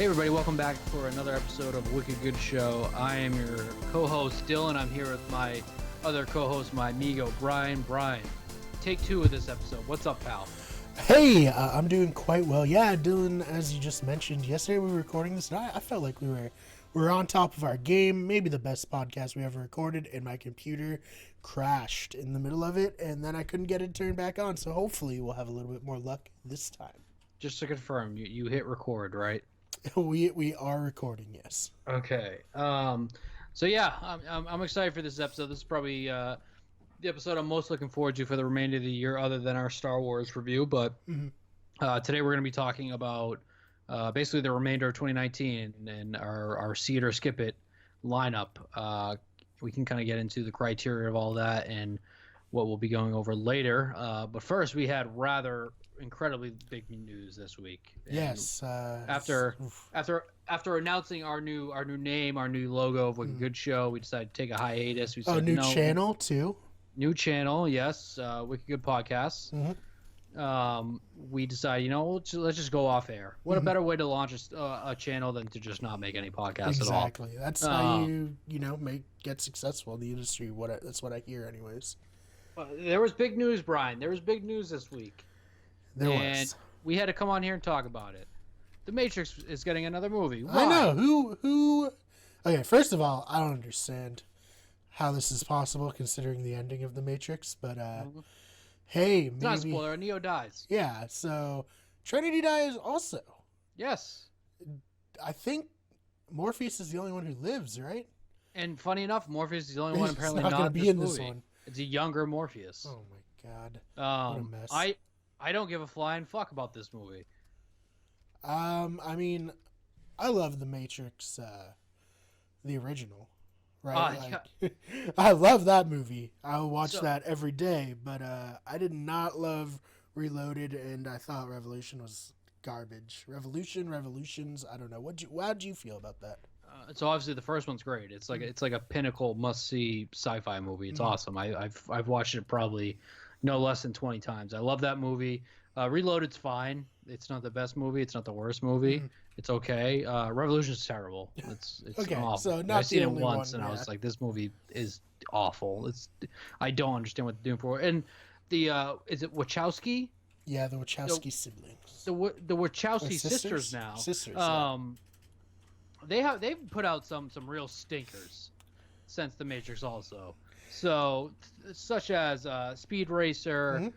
Hey everybody, welcome back for another episode of Wicked Good Show. I am your co-host Dylan. I'm here with my other co-host, my amigo Brian. Brian, take two of this episode. What's up, pal? Hey, I'm doing quite well. Yeah, Dylan, as you just mentioned, yesterday we were recording this, and I felt like we were on top of our game. Maybe the best podcast we ever recorded, and my computer crashed in the middle of it, and then I couldn't get it turned back on. So hopefully we'll have a little bit more luck this time. Just to confirm, you hit record, right? We are recording, yes. Okay. So yeah, I'm excited for this episode. This is probably the episode I'm most looking forward to for the remainder of the year, other than our Star Wars review. But today we're going to be talking about basically the remainder of 2019 and our see it or skip it lineup. We can kind of get into the criteria of all that and what we'll be going over later. But first, we had rather incredibly big news this week. And yes. After announcing our new name, our new logo of Wicked Good Show, we decided to take a hiatus. We said, new channel too. New channel, yes. Wicked Good Podcast. We decided, let's just go off air. What a better way to launch a channel than to just not make any podcasts at all. Exactly. That's how you get successful in the industry. That's what I hear, anyways. There was big news, Brian. There was big news this week. And we had to come on here and talk about it. The Matrix is getting another movie. Why? I know. Who? Okay, first of all, I don't understand how this is possible considering the ending of The Matrix, but hey, maybe... It's not a spoiler. Neo dies. Yeah, so Trinity dies also. Yes. I think Morpheus is the only one who lives, right? And funny enough, Morpheus is the only one apparently not not going to be in this movie. one. It's a younger Morpheus. Oh my god. What a mess. I don't give a flying fuck about this movie. I mean, I love The Matrix, the original, right? I love that movie. I'll watch that every day, but I did not love Reloaded, and I thought Revolution was garbage. Revolutions, I don't know. How'd you feel about that? So obviously the first one's great. It's like a pinnacle must-see sci-fi movie. It's awesome. I've watched it probably no less than 20 times. I love that movie. Reloaded's fine. It's not the best movie. It's not the worst movie. It's okay. Revolution's terrible. It's okay, awful. So not I've seen it only once, one, and I was like, this movie is awful. I don't understand what they're doing for it. And the is it Wachowski? Yeah, the Wachowski siblings. The Wachowski sisters now. Sisters. They've put out some real stinkers since The Matrix also. So such as Speed Racer.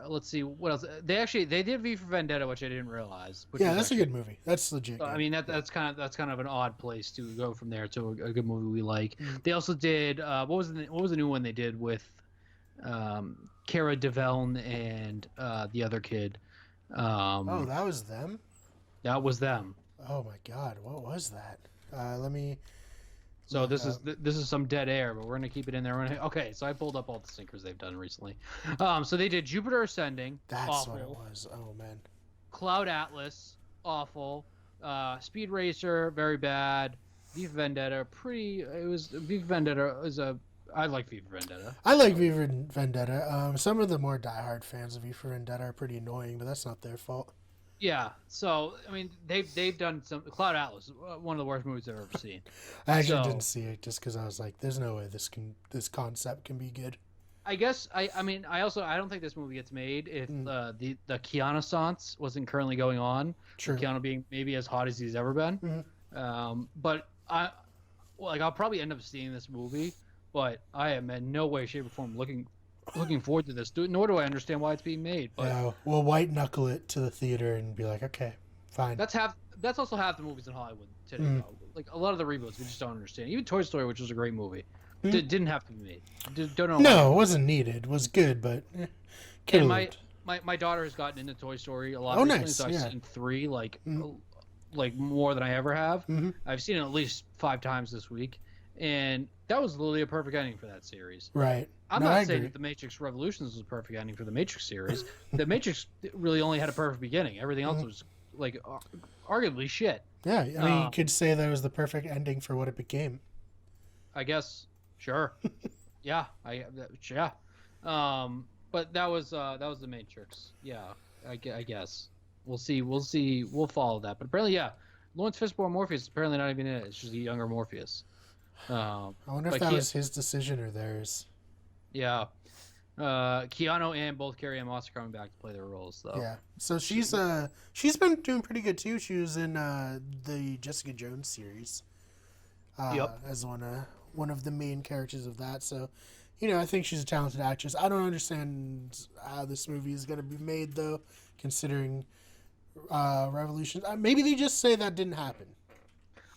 Let's see what else. They did V for Vendetta, which I didn't realize. Yeah, that's a good movie. That's legit. I mean that's kind of an odd place to go from there to a good movie we like. They also did what was the new one they did with Cara Delevingne and the other kid. Oh, that was them? That was them. Oh my god, what was that? Let me. So this is some dead air, but we're gonna keep it in there. Okay, so I pulled up all the stinkers they've done recently. So they did Jupiter Ascending. That's awful. what it was. Oh man. Cloud Atlas, awful. Speed Racer, very bad. V for Vendetta, V for Vendetta is I like V for Vendetta. I like V for Vendetta. Some of the more diehard fans of V for Vendetta are pretty annoying, but that's not their fault. Yeah, so I mean they've done some. Cloud Atlas, one of the worst movies I've ever seen. I actually didn't see it just because I was like, "There's no way this concept can be good." I guess I don't think this movie gets made if the Keanu-sance wasn't currently going on. True. Keanu being maybe as hot as he's ever been. But I'll probably end up seeing this movie, but I am in no way, shape, or form looking forward to this. Nor do I understand why it's being made. But yeah, we'll white knuckle it to the theater and be like, okay, fine. That's also half the movies in Hollywood today. Though. Like a lot of the reboots, we just don't understand. Even Toy Story, which was a great movie, didn't have to be made. Don't know. No, it wasn't needed. It was good, but. And my daughter has gotten into Toy Story a lot recently. Nice. So I've seen 3 like more than I ever have. I've seen it at least 5 times this week, and that was literally a perfect ending for that series. Right. I'm not saying that The Matrix Revolutions was a perfect ending for the Matrix series. The Matrix really only had a perfect beginning. Everything else was like arguably shit. Yeah, I mean, you could say that was the perfect ending for what it became. I guess, sure. yeah. But that was The Matrix. Yeah, I guess. We'll see. We'll see. We'll follow that. But apparently, yeah, Lawrence Fishburne Morpheus is apparently not even in it. It's just a younger Morpheus. I wonder if that was his decision or theirs. Yeah. Keanu and both Carrie Ann Moss are coming back to play their roles, though. Yeah. So she's been doing pretty good too. She was in the Jessica Jones series. As one of the main characters of that. So, I think she's a talented actress. I don't understand how this movie is going to be made, though, considering Revolution. Maybe they just say that didn't happen.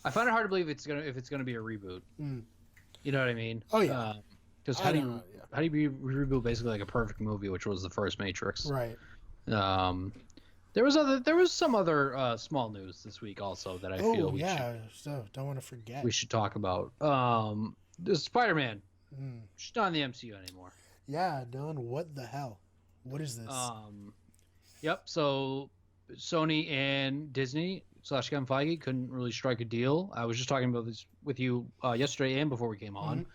I find it hard to believe if it's gonna be a reboot. You know what I mean? Oh yeah. Because how do you reboot basically like a perfect movie, which was the first Matrix? Right. There was some other small news this week also that I feel don't want to forget. We should talk about. The Spider-Man. She's not in the MCU anymore. Yeah, Dylan. What the hell? What is this? Yep. So Sony and Disney / Kevin Feige couldn't really strike a deal. I was just talking about this with you yesterday and before we came on.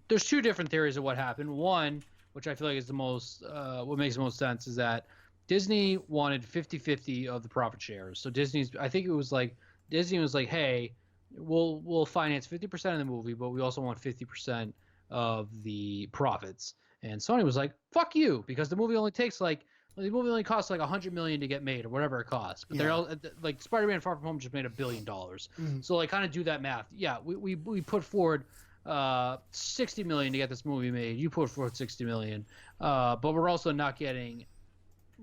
There's two different theories of what happened. One, which I feel like is the most, what makes the most sense, is that Disney wanted 50-50 of the profit shares. So Disney was like, hey, we'll finance 50% of the movie, but we also want 50% of the profits. And Sony was like, fuck you, because the movie only costs like $100 million to get made or whatever it costs. But they're all like Spider-Man Far From Home just made $1 billion. So like kind of do that math. Yeah, we put forward $60 million to get this movie made. You put forward $60 million, but we're also not getting.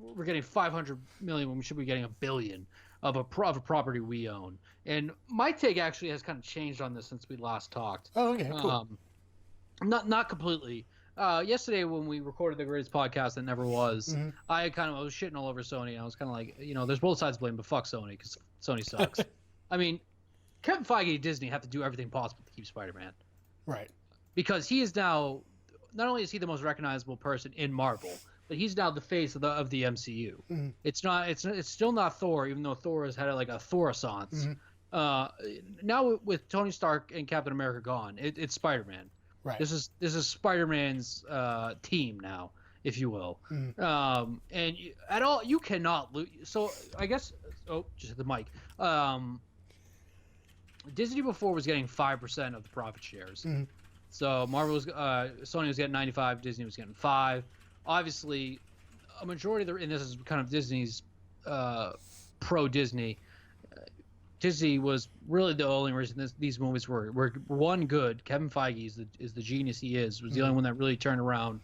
We're getting $500 million when we should be getting $1 billion of a property we own. And my take actually has kind of changed on this since we last talked. Oh, okay, cool. Not completely. Yesterday when we recorded the greatest podcast that never was, I was shitting all over Sony. And I was kind of like, there's both sides to blame, but fuck Sony because Sony sucks. I mean, Kevin Feige and Disney have to do everything possible to keep Spider-Man. Right. Because he is now, not only is he the most recognizable person in Marvel, but he's now the face of the MCU. It's still not Thor, even though Thor has had like a Thor-assance. Now with Tony Stark and Captain America gone, it's Spider-Man. Right. This is Spider-Man's team now, if you will. And you cannot lose. So I guess just hit the mic. Disney before was getting 5% of the profit shares. So Sony was getting 95, Disney was getting 5. Obviously, a majority and this is kind of Disney's pro-Disney. Disney was really the only reason these movies were one good. Kevin Feige is the genius he is. Was the only one that really turned around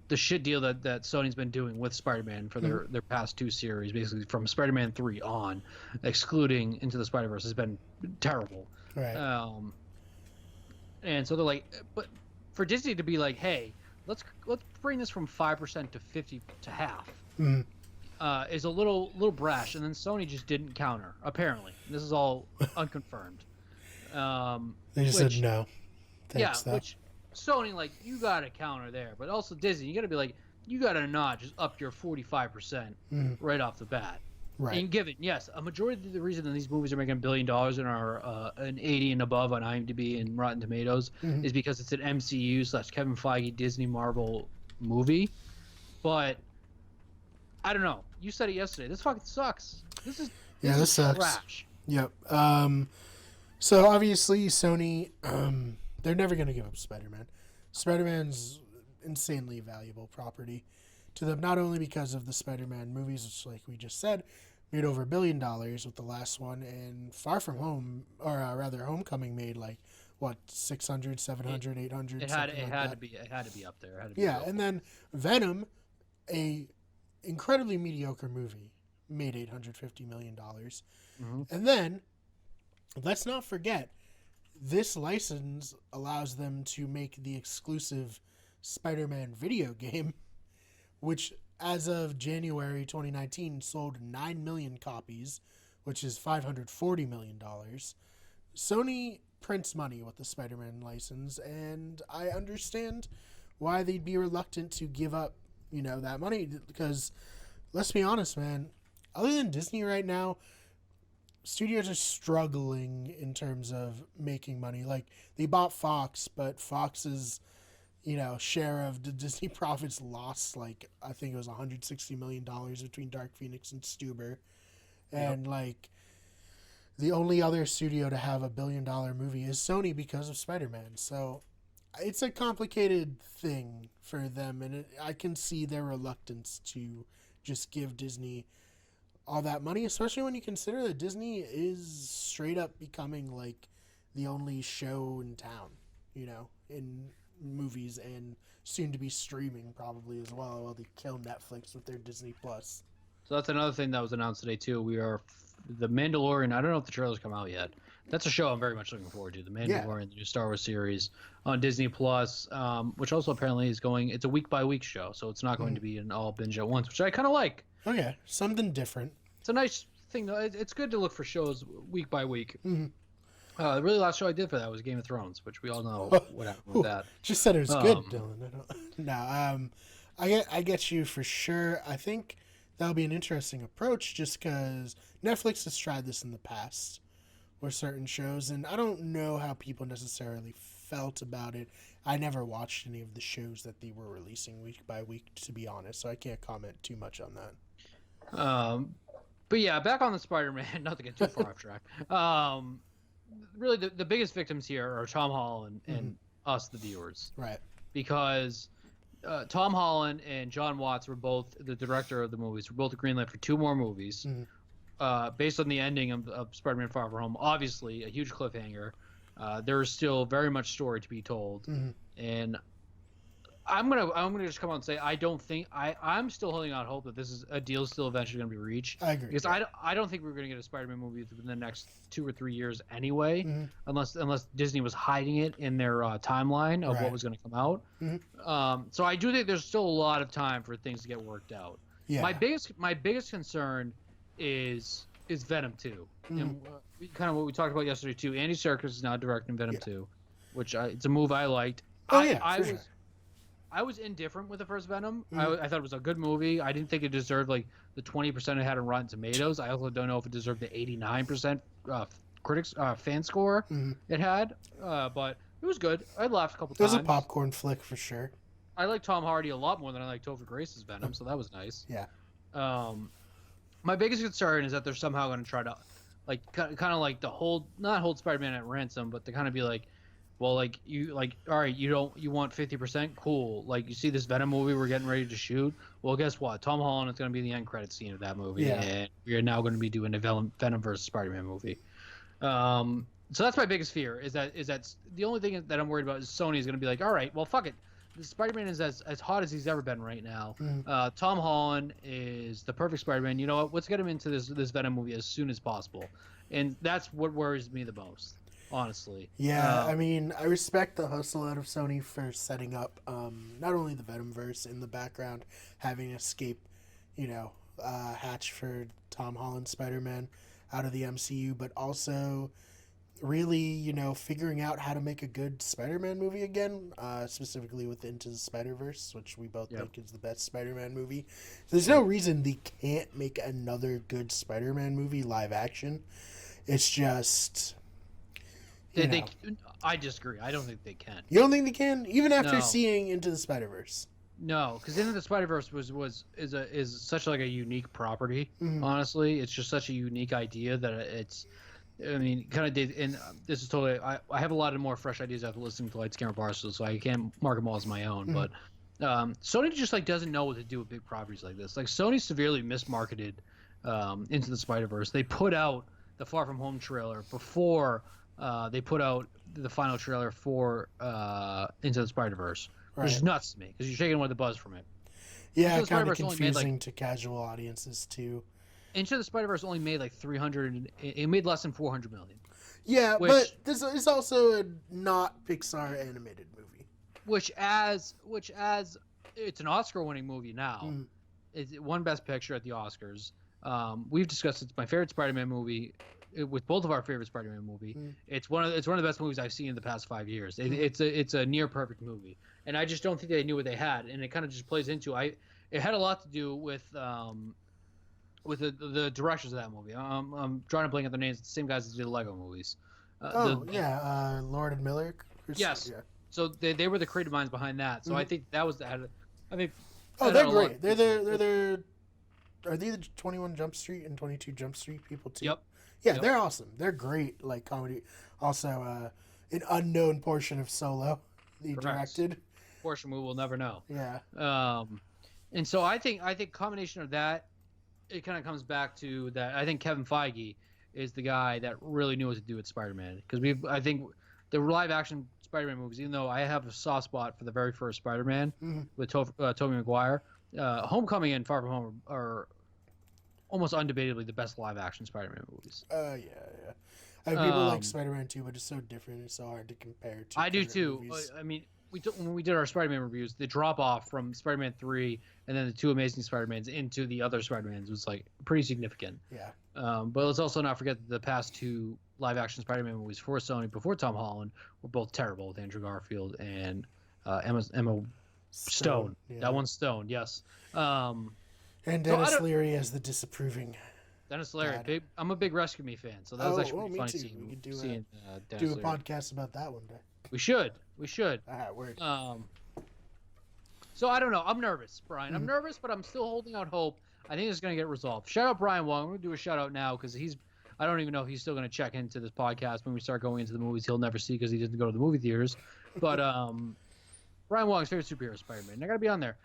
the shit deal that Sony's been doing with Spider-Man for their past two series, basically from Spider-Man 3 on, excluding Into the Spider-Verse, has been terrible. Right. And so they're like, but for Disney to be like, hey, let's bring this from 5% to 50 to half. Is a little brash, and then Sony just didn't counter. Apparently, this is all unconfirmed. They just said no. Thanks, which Sony, like, you gotta counter there, but also Disney, you gotta be like, you gotta not just up your 45% right off the bat. Right. And given, yes, a majority of the reason that these movies are making $1 billion and are an 80 and above on IMDb and Rotten Tomatoes is because it's an MCU / Kevin Feige Disney Marvel movie. But I don't know. You said it yesterday. This fucking sucks. This sucks. Trash. Yep. So obviously Sony, they're never gonna give up Spider-Man. Spider-Man's insanely valuable property to them, not only because of the Spider-Man movies, which, like we just said, made over $1 billion with the last one, and Far From Home, or rather Homecoming, made like what, 600, 700, 800. It had to be up there. And then Venom, a incredibly mediocre movie, made $850 million. And then let's not forget, this license allows them to make the exclusive Spider-Man video game, which as of January 2019 sold 9 million copies, which is $540 million. Sony prints money with the Spider-Man license, and I understand why they'd be reluctant to give up, that money, because let's be honest, man, other than Disney right now, studios are struggling in terms of making money. Like, they bought Fox, but Fox is, share of the Disney profits lost. Like, I think it was $160 million between Dark Phoenix and Stuber. And, like, the only other studio to have a billion-dollar movie is Sony because of Spider-Man. So it's a complicated thing for them, and I can see their reluctance to just give Disney all that money, especially when you consider that Disney is straight up becoming, like, the only show in town, in movies, and soon to be streaming probably as well, while they kill Netflix with their Disney Plus. So that's another thing that was announced today too. We are the Mandalorian. I don't know if the trailer's come out yet. That's a show I'm very much looking forward to. The Mandalorian, the new Star Wars series on Disney Plus, which also apparently is going. It's a week by week show, so it's not going to be an all binge at once, which I kind of like. Okay, something different. It's a nice thing though. It's good to look for shows week by week. The really last show I did for that was Game of Thrones, which we all know what happened with that. Just said it was good, Dylan. I get you for sure. I think that'll be an interesting approach, just because Netflix has tried this in the past with certain shows, and I don't know how people necessarily felt about it. I never watched any of the shows that they were releasing week by week, to be honest, so I can't comment too much on that. But yeah, back on the Spider-Man, not to get too far off track. Really, the biggest victims here are Tom Holland and us, the viewers. Right. Because Tom Holland and John Watts were both the director of the movies. Were both greenlit for 2 more movies, based on the ending of Spider-Man: Far From Home. Obviously, a huge cliffhanger. There is still very much story to be told, and I'm gonna just come out and say I'm still holding out hope that this is a deal still eventually gonna be reached. I agree. Because I don't think we're gonna get a Spider-Man movie within the next 2 or 3 years anyway, unless Disney was hiding it in their timeline of what was gonna come out. So I do think there's still a lot of time for things to get worked out. Yeah. My biggest concern is Venom 2, and kind of what we talked about yesterday too. Andy Serkis is now directing Venom 2, which it's a move I liked. I was indifferent with the first Venom. I thought it was a good movie. I didn't think it deserved like the 20% it had on Rotten Tomatoes. I also don't know if it deserved the 89% critics fan score it had. But it was good. I laughed a couple times. It was a popcorn flick for sure. I like Tom Hardy a lot more than I like Topher Grace's Venom, so that was nice. Yeah. My biggest concern is that they're somehow going to try to, like, kind of like not hold Spider-Man at ransom, but to kind of be like, well, like, all right, you want 50%? Cool. Like, you see this Venom movie we're getting ready to shoot? Well, guess what? Tom Holland is going to be the end credit scene of that movie, and we are now going to be doing a Venom versus Spider-Man movie. So that's my biggest fear, is that the only thing that I'm worried about is Sony is going to be like, all right, well, fuck it. Spider-Man is as hot as he's ever been right now. Tom Holland is the perfect Spider-Man. You know what? Let's get him into this Venom movie as soon as possible. And that's what worries me the most, honestly. Yeah, I mean, I respect the hustle out of Sony for setting up not only the Venomverse in the background, having escape, hatch for Tom Holland Spider-Man out of the MCU, but also really, figuring out how to make a good Spider-Man movie again, specifically with Into the Spider-Verse, which we both think is the best Spider-Man movie. So there's no reason they can't make another good Spider-Man movie live action. It's just... I disagree. I don't think they can. You don't think they can? Even after seeing Into the Spider-Verse? No, because Into the Spider-Verse is such like a unique property, honestly. It's just such a unique idea that it's... I mean, kind of did, and this is totally. I have a lot of more fresh ideas after listening to Lights, Camera, Parcels, so I can't mark them all as my own. But Sony just doesn't know what to do with big properties like this. Like, Sony severely mismarketed Into the Spider-Verse. They put out the Far From Home trailer before they put out the final trailer for Into the Spider-Verse, which is nuts to me because you're taking away the buzz from it. Yeah, kind of confusing to casual audiences too. Into the Spider-Verse only made like 300. It made less than 400 million. Yeah, but this is also a not Pixar animated movie. Which as it's an Oscar-winning movie now. It won Best Picture at the Oscars. We've discussed it's my favorite Spider-Man movie. With both of our favorite Spider-Man movie, it's one of the best movies I've seen in the past 5 years. It's a near perfect movie, and I just don't think they knew what they had, and it kind of just plays into it had a lot to do with the directors of that movie. I'm drawing a blank at their names. It's the same guys that did the Lego movies. Lord and Miller. Yes. So they were the creative minds behind that. So I think that was the. I think. Oh, they're great. They're are they the 21 Jump Street and 22 Jump Street people too? Yep. Yeah, they're awesome. They're great, like comedy. Also, an unknown portion of Solo, he directed. Portion we will never know. Yeah. And so I think combination of that, it kind of comes back to that. I think Kevin Feige is the guy that really knew what to do with Spider-Man, because I think the live action Spider-Man movies, even though I have a soft spot for the very first Spider-Man with Tobey Maguire, Homecoming and Far From Home are almost undebatably the best live action Spider-Man movies. Yeah. I mean, people like Spider-Man 2, but it's so different. It's so hard to compare to. I do too. I mean, when we did our Spider-Man reviews, the drop off from Spider-Man 3 and then the two Amazing Spider-Mans into the other Spider-Mans was like pretty significant. Yeah. But let's also not forget that the past two live action Spider-Man movies for Sony before Tom Holland were both terrible, with Andrew Garfield and Emma Stone. Yeah. That one's Stone, yes. And Dennis Leary as the disapproving. Dennis Leary, I'm a big Rescue Me fan, so that was actually pretty funny seeing. We could do Dennis a podcast about that one day. We should. All right, word. So I don't know. I'm nervous, Brian. I'm nervous, but I'm still holding out hope. I think it's going to get resolved. Shout out Brian Wong. I'm going to do a shout out now because I don't even know if he's still going to check into this podcast when we start going into the movies he'll never see because he doesn't go to the movie theaters. But Brian Wong's favorite superhero is Spider-Man. I got to be on there.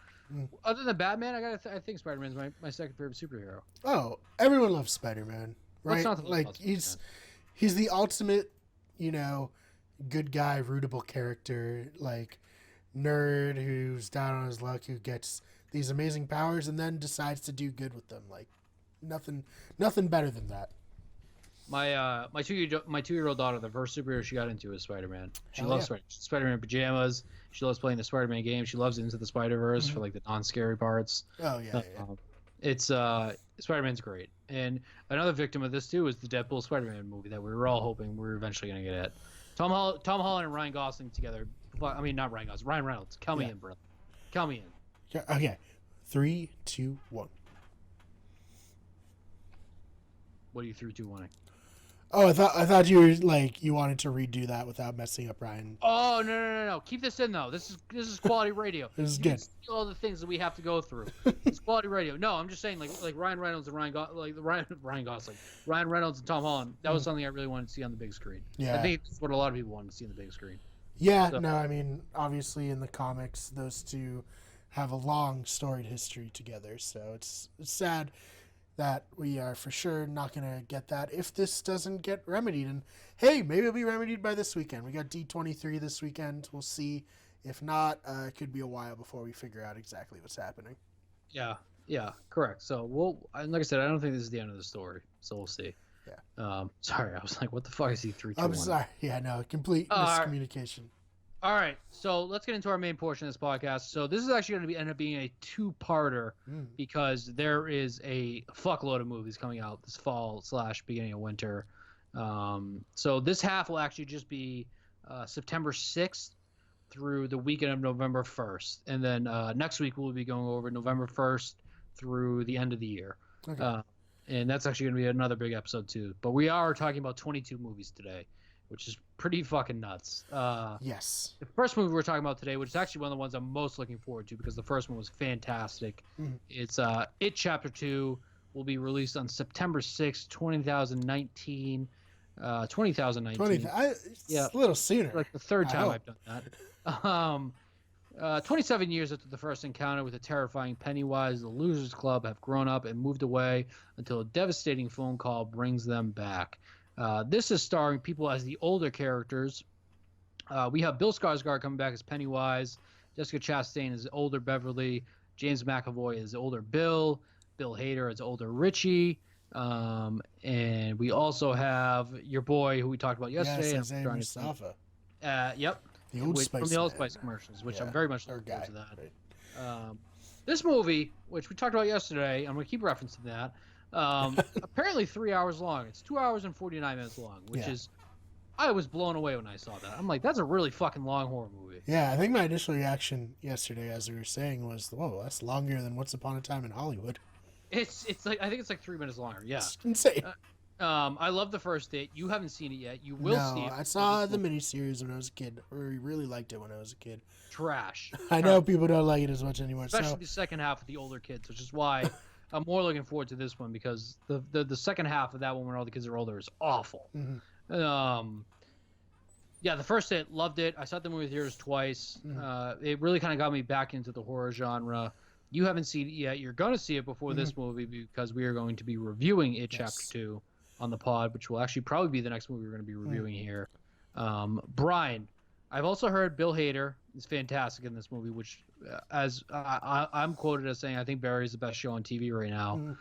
Other than Batman, I think Spider-Man's my second favorite superhero. Oh, everyone loves Spider-Man, right? Like he's the ultimate, good guy, rootable character, like nerd who's down on his luck, who gets these amazing powers and then decides to do good with them. Like nothing better than that. My 2-year-old daughter, the first superhero she got into is Spider-Man. She loves Spider-Man pajamas. She loves playing the Spider-Man game. She loves Into the Spider-Verse for like the non-scary parts. Oh yeah. It's Spider-Man's great. And another victim of this too is the Deadpool Spider-Man movie that we were all hoping we were eventually going to get at. Tom Holland and Ryan Gosling together. I mean, not Ryan Gosling. Ryan Reynolds. Count me in, bro. Count me in. Yeah, okay. 3, 2, 1. What are you 3, 2, 1? Oh, I thought you were like you wanted to redo that without messing up Ryan. Oh no! Keep this in though. This is quality radio. This is good. Steal all the things that we have to go through. It's quality radio. No, I'm just saying like Ryan Reynolds and Ryan Gosling, Ryan Reynolds and Tom Holland. That was something I really wanted to see on the big screen. Yeah, I think it's what a lot of people wanted to see on the big screen. Yeah, so. No, I mean obviously in the comics those two have a long storied history together, so it's sad that we are for sure not going to get that if this doesn't get remedied. And hey, maybe it'll be remedied by this weekend. We got D23 this weekend. We'll see. If not, it could be a while before we figure out exactly what's happening. Yeah, correct. So like I said, I don't think this is the end of the story. So we'll see. Yeah. Sorry, I was like, what the fuck is E3? I'm sorry. Yeah, no, complete miscommunication. All right, so let's get into our main portion of this podcast. So this is actually going to end up being a two-parter because there is a fuckload of movies coming out this fall / beginning of winter. So this half will actually just be September 6th through the weekend of November 1st. And then next week we'll be going over November 1st through the end of the year. Okay. And that's actually going to be another big episode too. But we are talking about 22 movies today, which is pretty fucking nuts. Yes. The first movie we're talking about today, which is actually one of the ones I'm most looking forward to because the first one was fantastic. It's It Chapter 2 will be released on September 6th, 2019. 2019. It's a little sooner. Like the third time I've done that. 27 years after the first encounter with the terrifying Pennywise, the Losers Club have grown up and moved away until a devastating phone call brings them back. This is starring people as the older characters. We have Bill Skarsgård coming back as Pennywise, Jessica Chastain as older Beverly, James McAvoy as older Bill Hader as older Richie, and we also have your boy who we talked about yesterday. Yes, Isaiah Mustafa. Yep. The Old Spice from the Old Man. Spice commercials, which I'm very much looking forward to that. Right. This movie, which we talked about yesterday, I'm going to keep referencing that. Apparently 3 hours long. It's 2 hours and 49 minutes long, which is, I was blown away when I saw that. I'm like, that's a really fucking long horror movie. Yeah, I think my initial reaction yesterday, as we were saying, was, whoa, that's longer than Once Upon a Time in Hollywood. It's like, I think it's like 3 minutes longer. Yeah. It's insane. I love the first date. You haven't seen it yet. You will see it. I saw the miniseries when I was a kid. Or really liked it when I was a kid. Trash. I know people don't like it as much anymore. Especially the second half with the older kids, which is why I'm more looking forward to this one, because the second half of that one when all the kids are older is awful. Mm-hmm. Yeah, the first date, loved it. I saw the movie theaters twice. Mm-hmm. It really kind of got me back into the horror genre. You haven't seen it yet. You're going to see it before this movie, because we are going to be reviewing it, Chapter 2, on the pod, which will actually probably be the next movie we're going to be reviewing here. Brian, I've also heard Bill Hader is fantastic in this movie, which, as I'm quoted as saying, I think Barry is the best show on TV right now.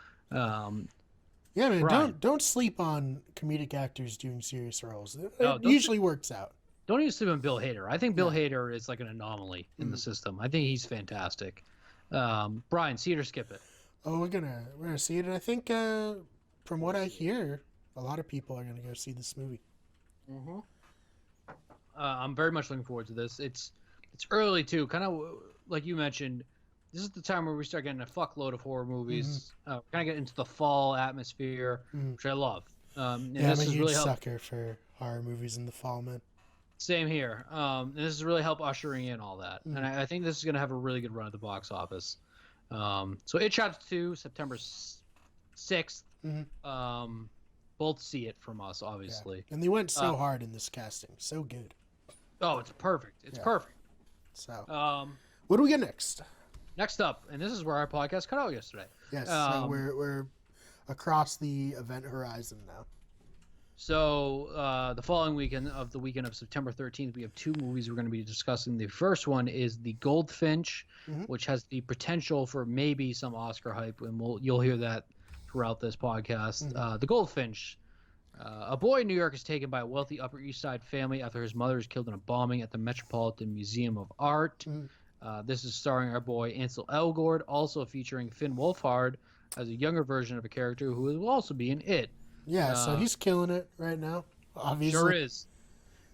Yeah, man, Brian, don't sleep on comedic actors doing serious roles. It usually works out. Don't even sleep on Bill Hader. I think Bill Hader is like an anomaly in the system. I think he's fantastic. Brian, see it or skip it? Oh, we're gonna see it, and I think from what I hear, a lot of people are gonna go see this movie. Mm-hmm. I'm very much looking forward to this. It's early too, kind of like you mentioned. This is the time where we start getting a fuckload of horror movies. Kind of get into the fall atmosphere, which I love. And I'm a huge sucker for horror movies in the fall, man. Same here. And this is really help ushering in all that. And I think this is going to have a really good run at the box office. So It Chapter 2, September 6th. Both see it from us, obviously. Yeah. And they went so hard in this casting. So good. Oh, it's perfect. It's perfect. So, what do we get next? Next up, and this is where our podcast cut out yesterday. Yes, so we're across the event horizon now. So the following weekend of September 13th, we have two movies we're going to be discussing. The first one is The Goldfinch, which has the potential for maybe some Oscar hype, and you'll hear that throughout this podcast. The Goldfinch. A boy in New York is taken by a wealthy Upper East Side family after his mother is killed in a bombing at the Metropolitan Museum of Art. This is starring our boy Ansel Elgort, also featuring Finn Wolfhard as a younger version of a character who will also be in It. Yeah, so he's killing it right now, obviously. Sure is.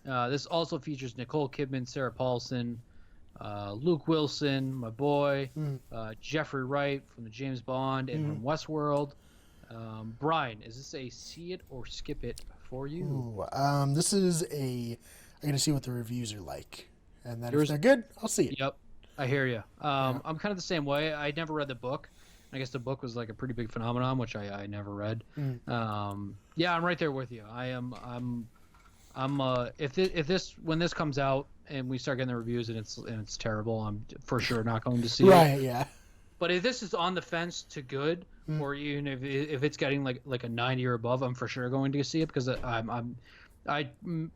This also features Nicole Kidman, Sarah Paulson, Luke Wilson, my boy, Jeffrey Wright from the James Bond and from Westworld. Brian, is this a see it or skip it for you? Ooh, this is I'm going to see what the reviews are like. And then if they're good, I'll see it. Yep. I hear you. I'm kind of the same way. I never read the book. I guess the book was like a pretty big phenomenon, which I never read. Yeah, I'm right there with you. I'm when this comes out and we start getting the reviews and it's terrible, I'm for sure not going to see it. Right, yeah. But if this is on the fence to good, or even if it's getting like a 90 or above, I'm for sure going to see it, because I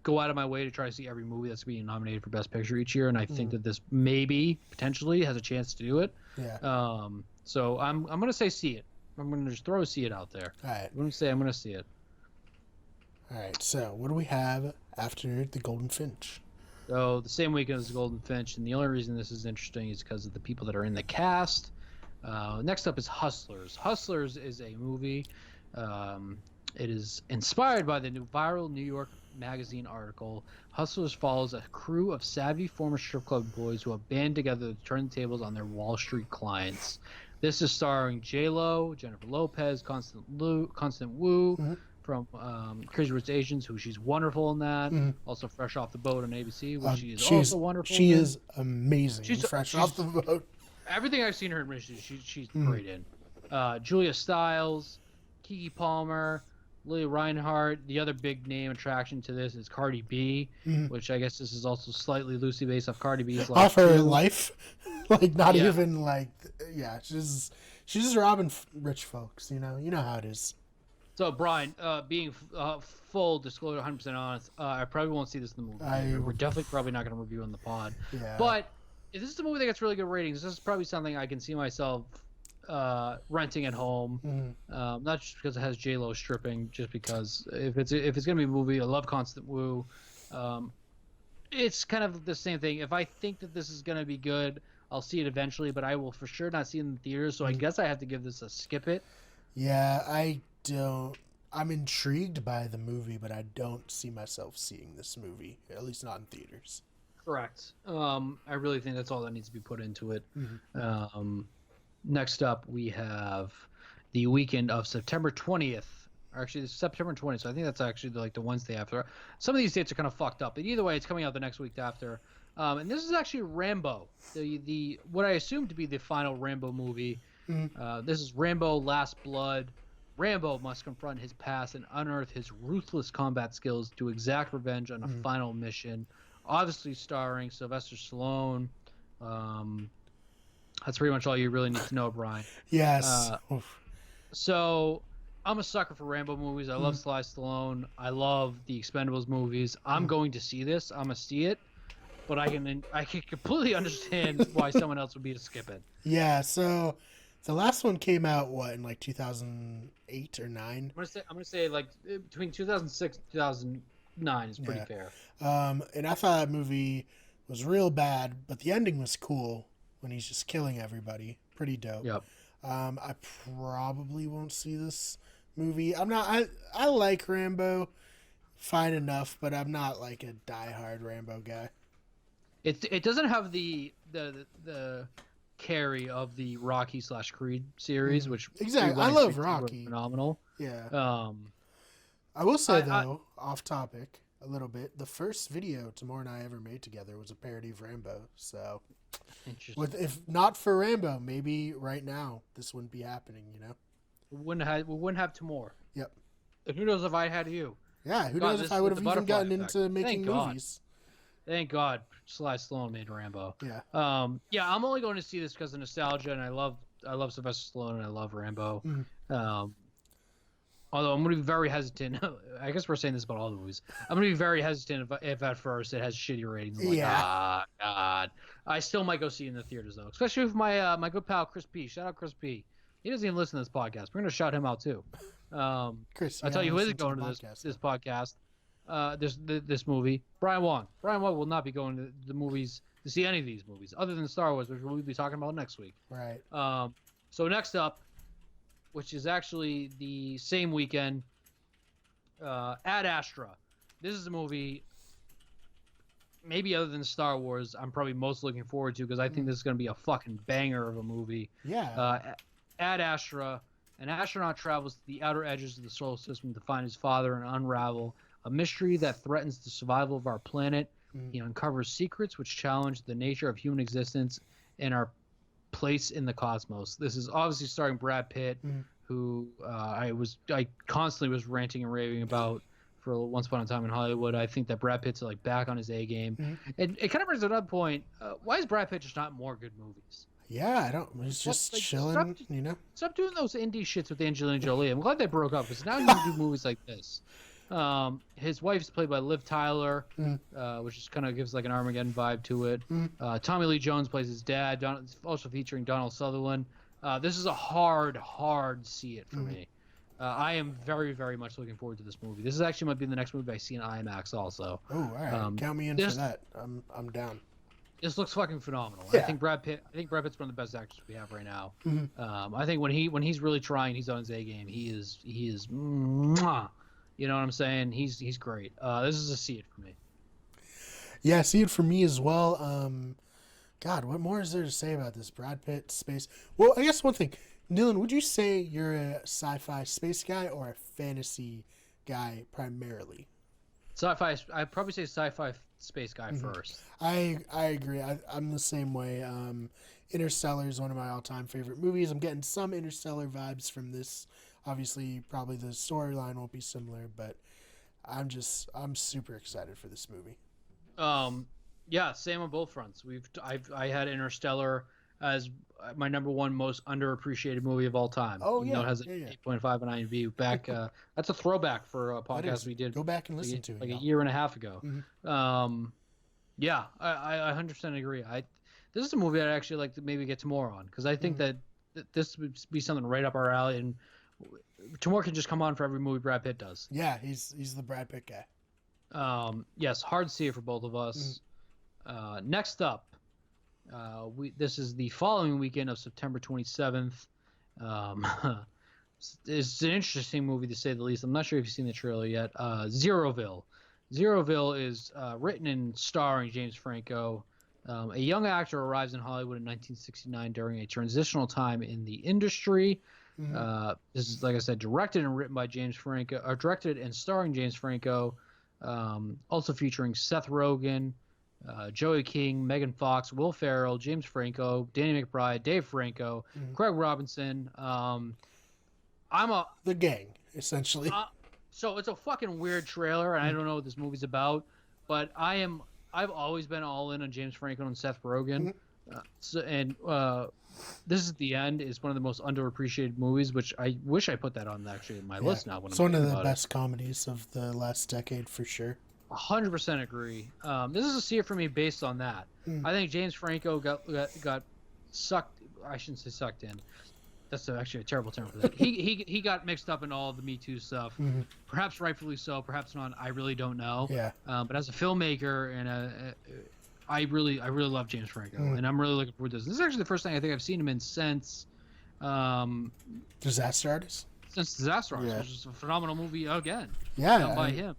go out of my way to try to see every movie that's being nominated for Best Picture each year, and I think that this potentially has a chance to do it. Yeah. So I'm gonna say see it. I'm gonna just throw a see it out there. All right. I'm gonna say I'm gonna see it. All right. So what do we have after The Golden Finch? So the same weekend as The Golden Finch, and the only reason this is interesting is because of the people that are in the cast. Next up is Hustlers. Hustlers is a movie. It is inspired by the viral New York Magazine article. Hustlers follows a crew of savvy former strip club employees who have band together to turn the tables on their Wall Street clients. This is starring J-Lo, Jennifer Lopez, Constant Wu from Crazy Rich Asians, who she's wonderful in that. Also Fresh Off the Boat on ABC, which she is also wonderful. She is amazing. She's Fresh Off the Boat. Everything I've seen her in, she's great in. Julia Stiles, Keke Palmer, Lily Reinhart. The other big name attraction to this is Cardi B, which I guess this is also slightly loosely based off Cardi B's life. Off her life, like not even like, yeah. She's just robbing rich folks. You know how it is. So Brian, being full disclosure, 100% honest, I probably won't see this in the movie. We're definitely probably not going to review on the pod. Yeah. But if this is a movie that gets really good ratings, this is probably something I can see myself renting at home. Not just because it has J-Lo stripping, just because if it's gonna be a movie, I love Constant Wu. It's kind of the same thing. If I think that this is gonna be good, I'll see it eventually, but I will for sure not see it in the theaters. So I guess I have to give this a skip it. Yeah, I'm intrigued by the movie, but I don't see myself seeing this movie, at least not in theaters. Correct. I really think that's all that needs to be put into it. Next up, we have the weekend of September 20th. Actually, it's September 20th, so I think that's actually like the Wednesday after. Some of these dates are kind of fucked up, but either way, it's coming out the next week after. And this is actually Rambo, the what I assume to be the final Rambo movie. This is Rambo: Last Blood. Rambo must confront his past and unearth his ruthless combat skills to exact revenge on a final mission. Obviously starring Sylvester Stallone. That's pretty much all you really need to know, Brian. Yes. So I'm a sucker for Rambo movies. I love Sly Stallone. I love the Expendables movies. I'm going to see this. I'm gonna see it, but I can completely understand why someone else would be to skip it. Yeah. So the last one came out in like 2008 or 9. I'm gonna say like between 2006 and 2009 is pretty fair. And I thought that movie was real bad, but the ending was cool when he's just killing everybody. Pretty dope. Yep. I probably won't see this movie. I like Rambo fine enough, but I'm not like a diehard Rambo guy. It doesn't have the carry of the Rocky / Creed series, which exactly I love Rocky. Phenomenal. Yeah. I will say though, off topic a little bit, the first video Tamor and I ever made together was a parody of Rambo. So, if not for Rambo, maybe right now this wouldn't be happening. You know, we wouldn't have Tamor. Yep. And who knows if I had you? Yeah. Who knows if I would have even gotten into making movies? Thank God Sly Stallone made Rambo. Yeah. Yeah, I'm only going to see this because of nostalgia, and I love Sylvester Stallone and I love Rambo. Although I'm going to be very hesitant. I guess we're saying this about all the movies. I'm going to be very hesitant if at first it has shitty ratings. I'm like, God. I still might go see it in the theaters, though. Especially with my good pal, Chris P. Shout out Chris P. He doesn't even listen to this podcast. We're going to shout him out, too. Chris, I'll tell you who isn't going to this podcast. This movie. Brian Wong. Brian Wong will not be going to the movies to see any of these movies, other than Star Wars, which we'll be talking about next week. Right. So next up, which is actually the same weekend, Ad Astra. This is a movie, maybe other than Star Wars, I'm probably most looking forward to because I think this is going to be a fucking banger of a movie. Yeah. Ad Astra, an astronaut travels to the outer edges of the solar system to find his father and unravel a mystery that threatens the survival of our planet. He uncovers secrets which challenge the nature of human existence and our place in the cosmos. This is obviously starring Brad Pitt, who I constantly was ranting and raving about for Once Upon a Time in Hollywood. I think that Brad Pitt's like back on his A game. And it kind of brings another point. Why is Brad Pitt just not more good movies? Yeah, I don't. He's just chilling, you know. Stop doing those indie shits with Angelina Jolie. I'm glad they broke up because now he can do movies like this. His wife's played by Liv Tyler, which just kind of gives like an Armageddon vibe to it. Tommy Lee Jones plays his dad, also featuring Donald Sutherland. This is a hard see it for me. I am very, very much looking forward to this movie. This is actually might be the next movie I see in IMAX also. Oh, all right. Count me in for that. I'm down. This looks fucking phenomenal. Yeah. I think Brad Pitt's one of the best actors we have right now. I think when he's really trying, he's on his A game. He is mwah. You know what I'm saying? He's great. This is a see it for me. Yeah, see it for me as well. God, what more is there to say about this Brad Pitt space? Well, I guess one thing, Dylan, would you say you're a sci-fi space guy or a fantasy guy primarily? Sci-fi. I'd probably say sci-fi space guy first. I agree. I'm the same way. Interstellar is one of my all-time favorite movies. I'm getting some Interstellar vibes from this. Obviously, probably the storyline won't be similar, but I'm super excited for this movie. Yeah, same on both fronts. I had Interstellar as my number one most underappreciated movie of all time. Oh yeah, it has an 8.5 on IMDb. Back, that's a throwback for a podcast we did. Go back and listen to it. Like a year and a half ago. Yeah, I 100% agree. This is a movie I'd actually like to maybe get to more on because I think that this would be something right up our alley and. Tamor can just come on for every movie Brad Pitt does. Yeah, he's the Brad Pitt guy. Yes, hard to see it for both of us. Next up, this is the following weekend of September 27th. It's an interesting movie to say the least. I'm not sure if you've seen the trailer yet. Zeroville. Zeroville is written and starring James Franco. A young actor arrives in Hollywood in 1969 during a transitional time in the industry. This is, like I said, directed and written by James Franco, or directed and starring James Franco, also featuring Seth Rogen, Joey King, Megan Fox, Will Ferrell, James Franco, Danny McBride, Dave Franco, Craig Robinson. The gang, essentially. So it's a fucking weird trailer, and I don't know what this movie's about, but I've always been all in on James Franco and Seth Rogen. This is the End is one of the most underappreciated movies, which I wish I put that on actually in my list now. It's one of the best comedies of the last decade for sure. 100% agree. This is a see it for me based on that. I think James Franco got sucked. I shouldn't say sucked in. That's actually a terrible term for that. He got mixed up in all of the Me Too stuff. Perhaps rightfully so, perhaps not. I really don't know. Yeah. But as a filmmaker and I really love James Franco, and I'm really looking forward to this. This is actually the first thing I think I've seen him in since Disaster Artist. Since Disaster Artist, which is a phenomenal movie again. Yeah, done by him.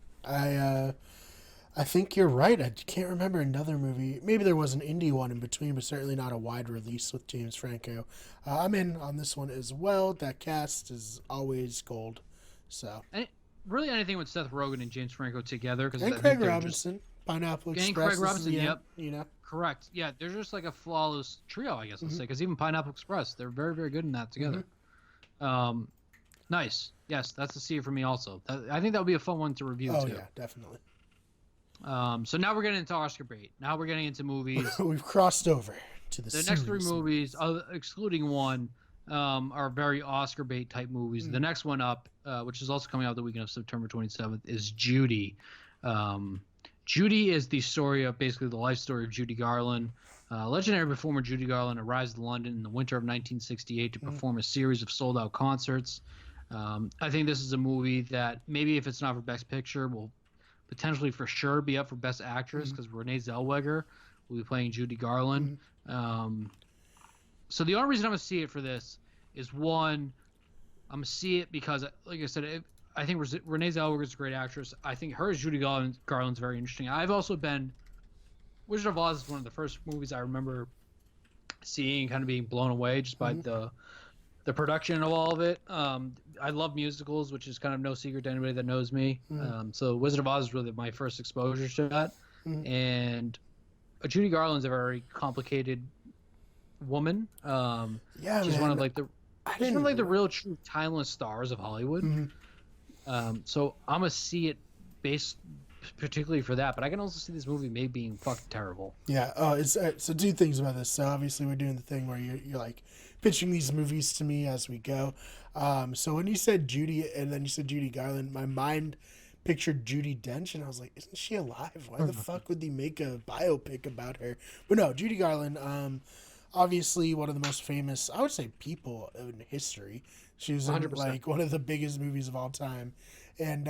I think you're right. I can't remember another movie. Maybe there was an indie one in between, but certainly not a wide release with James Franco. I'm in on this one as well. That cast is always gold. So really anything with Seth Rogen and James Franco together, and Craig Robinson, Pineapple Express. And Craig Robinson, yep. You know, correct. Yeah, they're just like a flawless trio, I guess I'll say, because even Pineapple Express, they're very, very good in that together. Nice. Yes, that's a see for me also. I think that would be a fun one to review too. Oh yeah, definitely. So now we're getting into Oscar bait. Now we're getting into movies. We've crossed over to the next three movies, excluding one, are very Oscar bait type movies. The next one up, which is also coming out the weekend of September 27th, is Judy. Judy is the story of basically the life story of Judy Garland. Legendary performer Judy Garland arrives in London in the winter of 1968 to perform a series of sold-out concerts. I think this is a movie that maybe if it's not for Best Picture, will potentially for sure be up for Best Actress because Renee Zellweger will be playing Judy Garland. So the only reason I'm going to see it for this is, one, I'm going to see it because, like I said, I think Renee Zellweger is a great actress. I think her as Judy Garland's very interesting. I've also been – Wizard of Oz is one of the first movies I remember seeing, kind of being blown away just by the production of all of it. I love musicals, which is kind of no secret to anybody that knows me. So Wizard of Oz is really my first exposure to that. And Judy Garland's a very complicated woman. She's one of like the real true timeless stars of Hollywood. So I'm gonna see it based particularly for that, but I can also see this movie maybe being fucking terrible. Yeah. So two things about this. So obviously we're doing the thing where you're like pitching these movies to me as we go. So when you said Judy and then you said Judy Garland, my mind pictured Judi Dench, and I was like, isn't she alive? Why the fuck would they make a biopic about her? But no, Judy Garland, obviously one of the most famous, I would say, people in history. She was in 100%. like one of the biggest movies of all time, and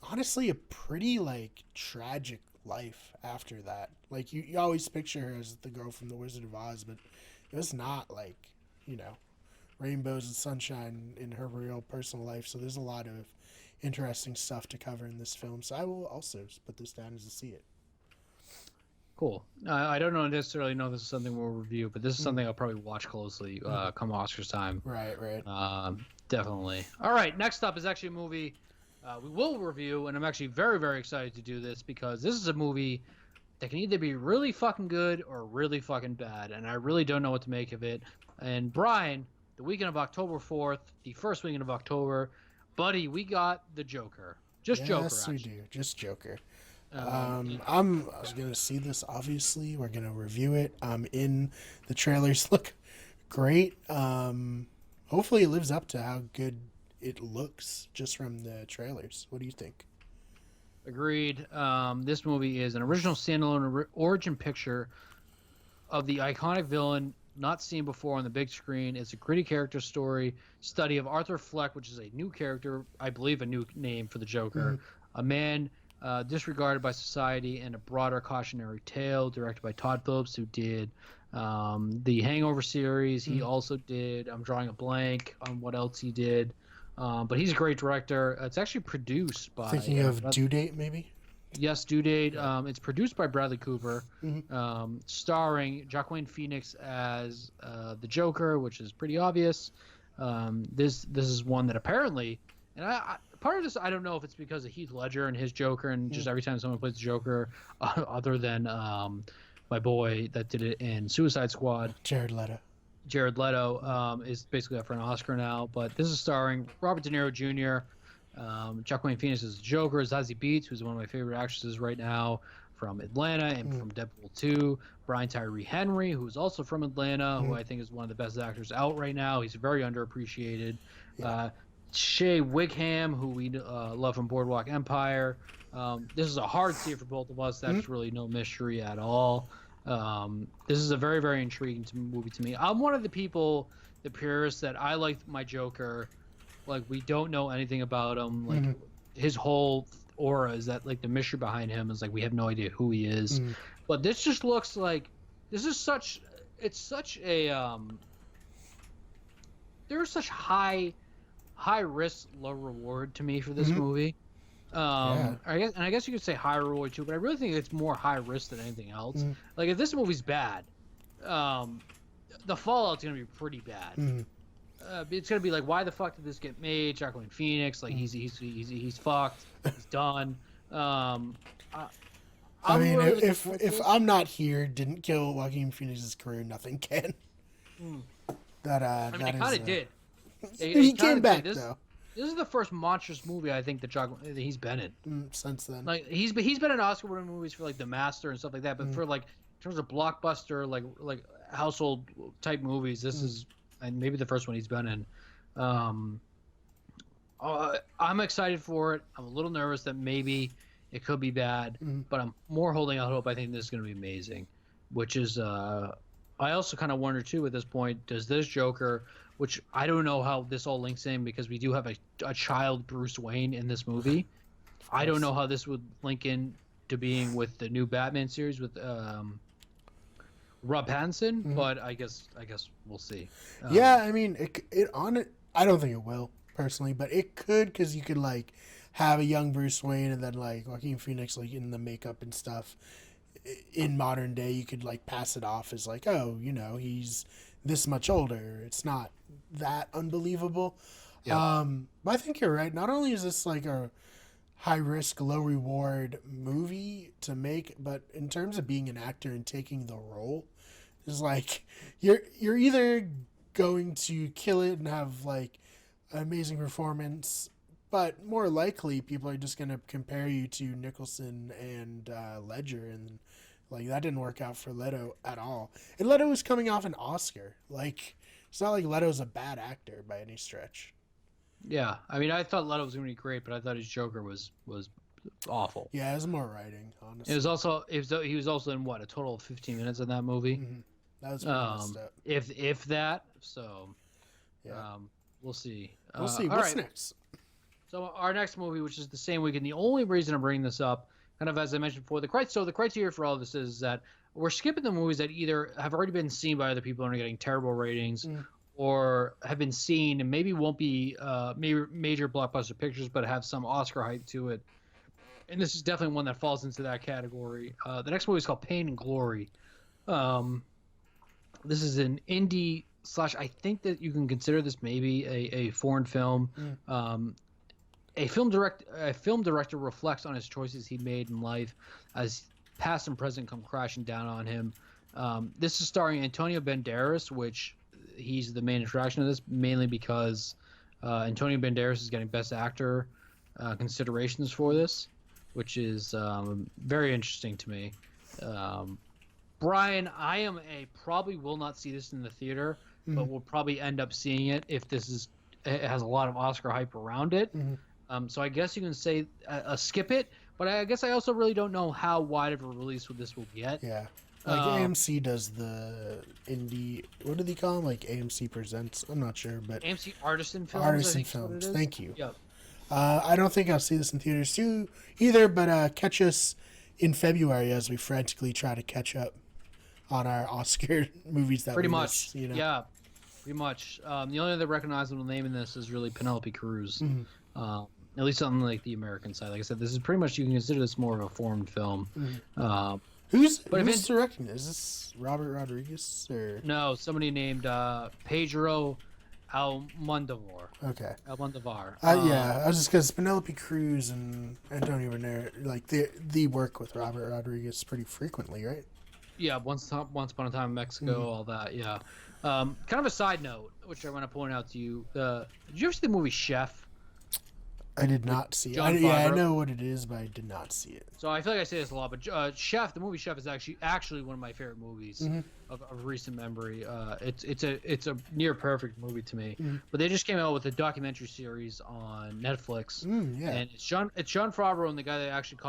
honestly, a pretty like tragic life after that. Like you always picture her as the girl from The Wizard of Oz, but it was not like, rainbows and sunshine in her real personal life. So there's a lot of interesting stuff to cover in this film. So I will also put this down as a see it. Cool. I don't necessarily know if this is something we'll review, but this is something I'll probably watch closely come Oscars time. Right. Definitely. All right, next up is actually a movie we will review, and I'm actually very, very excited to do this because this is a movie that can either be really fucking good or really fucking bad, and I really don't know what to make of it. And Brian, the weekend of October 4th, the first weekend of October, buddy, we got The Joker. Joker, yes, we do. Just Joker. I was going to see this, obviously. We're going to review it. The trailers look great. Hopefully it lives up to how good it looks just from the trailers. What do you think? Agreed. This movie is an original standalone origin picture of the iconic villain not seen before on the big screen. It's a gritty character story, study of Arthur Fleck, which is a new character, I believe a new name for the Joker, a man disregarded by society, and a broader cautionary tale directed by Todd Phillips, who did the Hangover series. He also did, I'm drawing a blank on what else he did, but he's a great director. It's actually produced by... Thinking of Due Date, maybe? Yes, Due Date. It's produced by Bradley Cooper, starring Joaquin Phoenix as the Joker, which is pretty obvious. This is one that apparently, and part of this I don't know if it's because of Heath Ledger and his Joker, and just every time someone plays the Joker, other than my boy that did it in Suicide Squad, Jared Leto. Is basically up for an Oscar now, but this is starring Robert De Niro Jr., Joaquin Phoenix as the Joker, Zazie Beetz, who's one of my favorite actresses right now from Atlanta and from Deadpool 2, Brian Tyree Henry, who's also from Atlanta, who I think is one of the best actors out right now. He's very underappreciated. Shea Wigham, who we love from Boardwalk Empire. This is a hard see for both of us. That's really no mystery at all. This is a very, very intriguing movie to me. I'm one of the people, the purists, that I like my Joker. Like, we don't know anything about him. Like, his whole aura is that, like, the mystery behind him is, like, we have no idea who he is. But this just looks like, it's such a, there's such high risk, low reward to me for this movie. I guess you could say high reward too, but I really think it's more high risk than anything else. Like, if this movie's bad, the fallout's gonna be pretty bad. It's gonna be like, why the fuck did this get made? Joaquin Phoenix, like he's fucked, he's done. I mean, if I'm Not Here didn't kill Joaquin Phoenix's career, nothing can. I mean, it kind of did. He came back though. This is the first monstrous movie I think that he's been in since then. Like, he's been in Oscar-winning movies for like The Master and stuff like that, but for like in terms of blockbuster, like household type movies, this is, and maybe the first one he's been in. I'm excited for it. I'm a little nervous that maybe it could be bad, but I'm more holding out hope. I think this is going to be amazing, which is I also kind of wonder too at this point, does this Joker, which I don't know how this all links in, because we do have a child Bruce Wayne in this movie. I don't know how this would link in to being with the new Batman series with Rob Pattinson, but I guess we'll see. Yeah, I mean, I don't think it will personally, but it could, because you could like have a young Bruce Wayne and then like Joaquin Phoenix like in the makeup and stuff. In modern day, you could like pass it off as like, oh, you know, he's this much older. It's not that unbelievable. But I think you're right. Not only is this like a high risk, low reward movie to make, but in terms of being an actor and taking the role, it's like you're either going to kill it and have like an amazing performance, but more likely people are just going to compare you to Nicholson and Ledger, and like that didn't work out for Leto at all. And Leto was coming off an Oscar. Like, it's not like Leto's a bad actor by any stretch. Yeah, I mean, I thought Leto was going to be great, but I thought his Joker was awful. Yeah, it was more writing, honestly. He was also in what, a total of 15 minutes in that movie. That was pretty messed up. If that. So, we'll see. We'll see. What's next? So our next movie, which is the same weekend, the only reason I'm bringing this up, kind of as I mentioned before, the criteria for all of this is that we're skipping the movies that either have already been seen by other people and are getting terrible ratings, or have been seen and maybe won't be major blockbuster pictures, but have some Oscar hype to it. And this is definitely one that falls into that category. The next movie is called Pain and Glory. This is an indie / I think that you can consider this maybe a foreign film. A film director reflects on his choices he made in life as past and present come crashing down on him. This is starring Antonio Banderas, which he's the main attraction of this, mainly because Antonio Banderas is getting Best Actor considerations for this, which is very interesting to me. Brian, probably will not see this in the theater, but will probably end up seeing it if it has a lot of Oscar hype around it. So I guess you can say skip it, but I guess I also really don't know how wide of a release this will get. Yeah. Like AMC does the indie, what do they call them? Like AMC Presents? I'm not sure, but AMC Artisan Films. Artisan Films. Thank you. Yep. I don't think I'll see this in theaters too either, but catch us in February as we frantically try to catch up on our Oscar movies that pretty we much. miss, you know? Yeah, pretty much. The only other recognizable name in this is really Penelope Cruz. At least on like the American side. Like I said, this is pretty much, you can consider this more of a foreign film. Who's directing this? Is this Robert Rodriguez or no? Somebody named Pedro Almodovar. Okay. Almodovar. Yeah, I was just because Penelope Cruz and Antonio Banderas, like they work with Robert Rodriguez pretty frequently, right? Yeah, once upon a time in Mexico, all that. Yeah. Kind of a side note, which I want to point out to you. Did you ever see the movie Chef? I did not see it. I know what it is, but I did not see it. So I feel like I say this a lot, but Chef, the movie Chef, is actually one of my favorite movies of recent memory. It's a near perfect movie to me. But they just came out with a documentary series on Netflix, and it's Jon Favreau and the guy that actually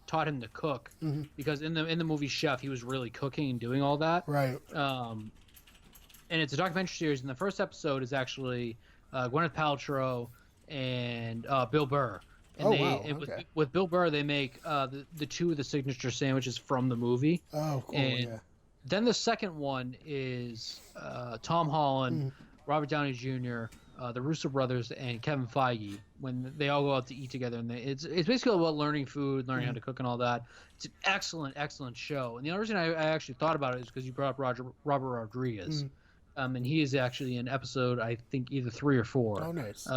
taught him to cook, because in the movie Chef he was really cooking and doing all that. Right. And it's a documentary series, and the first episode is actually Gwyneth Paltrow and Bill Burr. And with Bill Burr, they make the two of the signature sandwiches from the movie. Oh, cool. And then the second one is Tom Holland, Robert Downey Jr., the Russo brothers, and Kevin Feige, when they all go out to eat together. And it's basically about learning food, learning how to cook and all that. It's an excellent show. And the only reason I actually thought about it is because you brought up Robert Rodriguez. And he is actually in episode, I think, either 3 or 4. Oh, nice.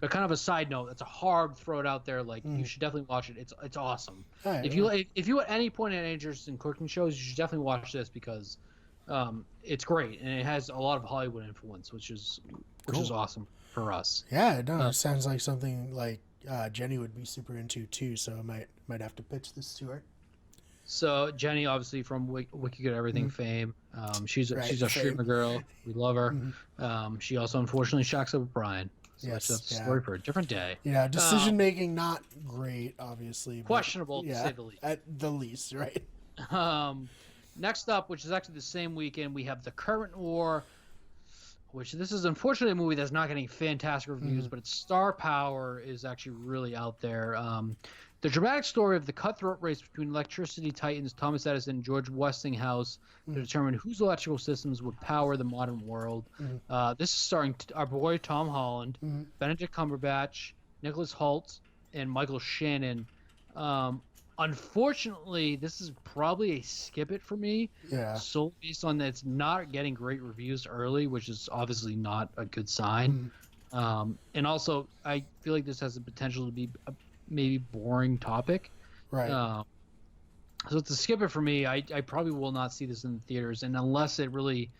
But kind of a side note, it's a hard throw it out there. Like you should definitely watch it. It's awesome. Right, if you at any point had any interest in cooking shows, you should definitely watch this because it's great and it has a lot of Hollywood influence, which is awesome for us. Yeah, no, it sounds like something like Jenny would be super into too. So I might have to pitch this to her. So Jenny, obviously from Wiki Good Everything fame, she's a streamer girl. We love her. She also unfortunately shacks up with Brian. So that's a story for a different day. Yeah, decision making not great, obviously. Questionable, to say the least. At the least, right? Next up, which is actually the same weekend, we have The Current War, which this is unfortunately a movie that's not getting fantastic reviews, but its star power is actually really out there. The dramatic story of the cutthroat race between electricity titans Thomas Edison and George Westinghouse to determine whose electrical systems would power the modern world. This is starring our boy Tom Holland, Benedict Cumberbatch, Nicholas Hoult, and Michael Shannon. Unfortunately, this is probably a skip it for me. Yeah. So based on that, it's not getting great reviews early, which is obviously not a good sign. And also, I feel like this has the potential to be a maybe boring topic. Right. So it's a skip it for me. I probably will not see this in the theaters, and unless it really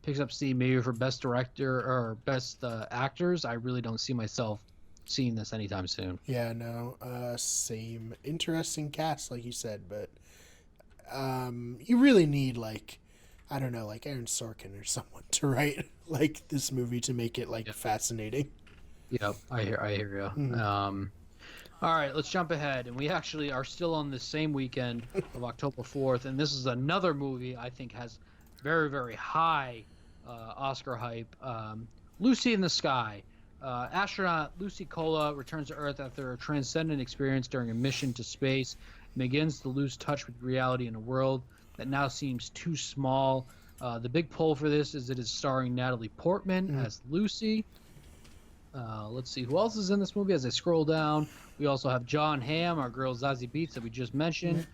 picks up steam, maybe for best director or best actors, I really don't see myself seeing this anytime soon. Yeah, no, same. Interesting cast, like you said, but you really need I don't know, like Aaron Sorkin or someone to write like this movie to make it fascinating. Yep, I hear you. All right, let's jump ahead, and we actually are still on the same weekend of October 4th, and this is another movie I think has very, very high Oscar hype. Lucy in the Sky. Astronaut Lucy Cola returns to Earth after a transcendent experience during a mission to space and begins to lose touch with reality in a world that now seems too small. The big pull for this is it is starring Natalie Portman as Lucy. Let's see who else is in this movie as I scroll down. We also have John Hamm, our girl Zazie Beetz that we just mentioned,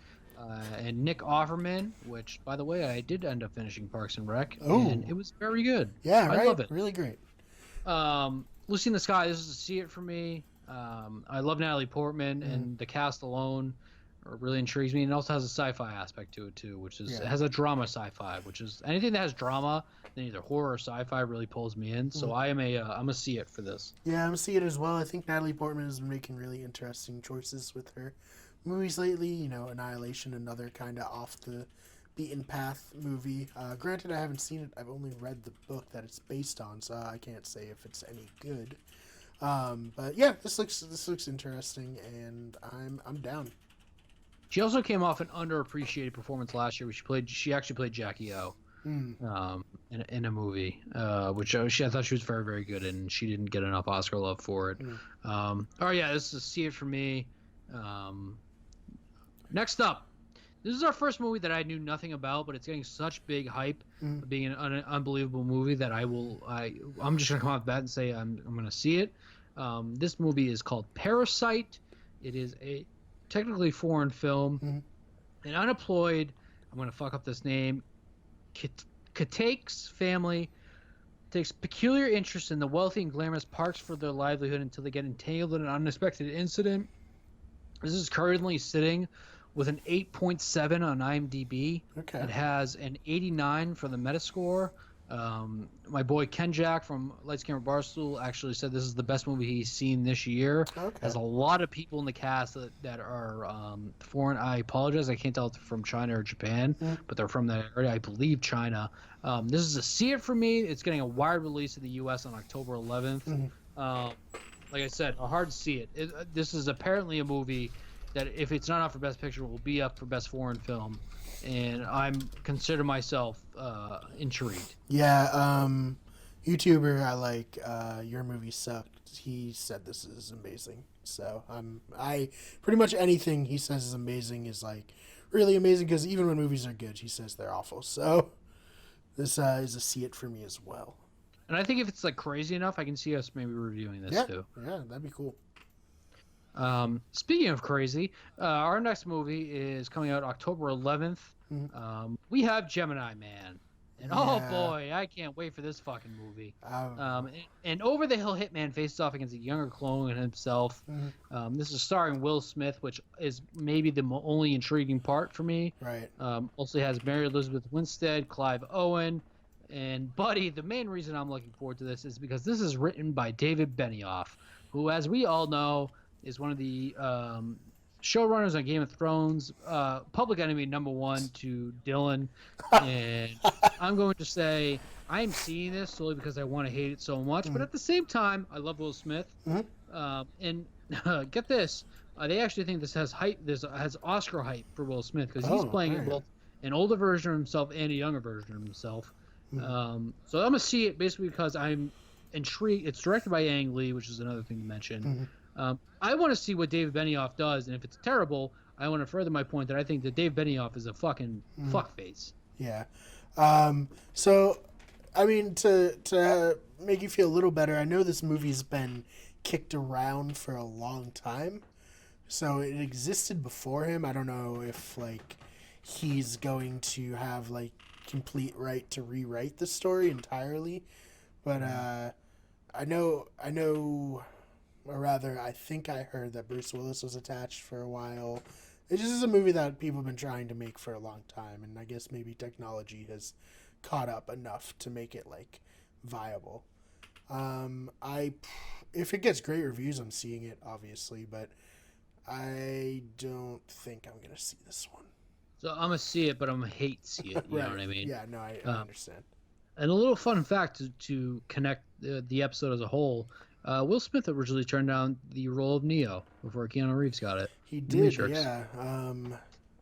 and Nick Offerman, which, by the way, I did end up finishing Parks and Rec, and it was very good. Yeah, I love it. Really great. Lucy in the Sky, this is a see it for me. I love Natalie Portman, and the cast alone really intrigues me, and it also has a sci-fi aspect to it too, which is it has a drama sci-fi, which is anything that has drama, then either horror or sci-fi really pulls me in. So I'm a see it for this. Yeah, I'm a see it as well. I think Natalie Portman has been making really interesting choices with her movies lately. You know, Annihilation, another kind of off the beaten path movie. Granted, I haven't seen it. I've only read the book that it's based on, so I can't say if it's any good. But yeah, this looks interesting, and I'm down. She also came off an underappreciated performance last year, where she actually played Jackie O in a movie, which I thought she was very, very good in. She didn't get enough Oscar love for it. This is a see it for me. Next up, this is our first movie that I knew nothing about, but it's getting such big hype of being an unbelievable movie that I'm just gonna come off that and say I'm gonna see it. This movie is called Parasite. It is a technically foreign film. An unemployed, I'm going to fuck up this name, Katak's family takes peculiar interest in the wealthy and glamorous parks for their livelihood until they get entangled in an unexpected incident. This is currently sitting with an 8.7 on IMDb. Okay. It has an 89 for the Metascore. My boy Ken Jack from Lights Camera Barstool actually said this is the best movie he's seen this year. Okay. There's a lot of people in the cast that are foreign. I apologize, I can't tell if they're from China or Japan, but they're from that area. I believe China. This is a see it for me. It's getting a wide release in the U.S. on October 11th. Like I said, a hard see it. This is apparently a movie that if it's not up for Best Picture, will be up for Best Foreign Film, and I'm consider myself intrigued. Yeah, YouTuber I like, Your Movie Sucked. He said this is amazing. So I pretty much anything he says is amazing is like really amazing, because even when movies are good, he says they're awful. So this is a see it for me as well. And I think if it's like crazy enough, I can see us maybe reviewing this too. Yeah, that'd be cool. Speaking of crazy, our next movie is coming out October 11th. We have Gemini Man. And oh boy, I can't wait for this fucking movie. And Over the Hill Hitman faces off against a younger clone of himself. This is starring Will Smith, which is maybe the only intriguing part for me. Right. Also has Mary Elizabeth Winstead, Clive Owen, and Buddy. The main reason I'm looking forward to this is because this is written by David Benioff, who, as we all know, is one of the showrunners on Game of Thrones, public enemy #1 to Dylan. And I'm going to say I'm seeing this solely because I want to hate it so much. But at the same time, I love Will Smith. And get this, they actually think this has hype. This has Oscar hype for Will Smith, because he's playing both an older version of himself and a younger version of himself. So I'm going to see it basically because I'm intrigued. It's directed by Ang Lee, which is another thing to mention. I want to see what David Benioff does, and if it's terrible, I want to further my point that I think that Dave Benioff is a fucking fuckface. Yeah. So, I mean, to make you feel a little better, I know this movie's been kicked around for a long time, so it existed before him. I don't know if, like, he's going to have, like, complete right to rewrite the story entirely, but I know, or rather, I think I heard that Bruce Willis was attached for a while. It just is a movie that people have been trying to make for a long time, and I guess maybe technology has caught up enough to make it, like, viable. If it gets great reviews, I'm seeing it, obviously, but I don't think I'm going to see this one. So I'm going to see it, but I'm going to hate see it. You know what I mean? Yeah, no, I understand. And a little fun fact to connect the episode as a whole, Will Smith originally turned down the role of Neo before Keanu Reeves got it. He did, yeah.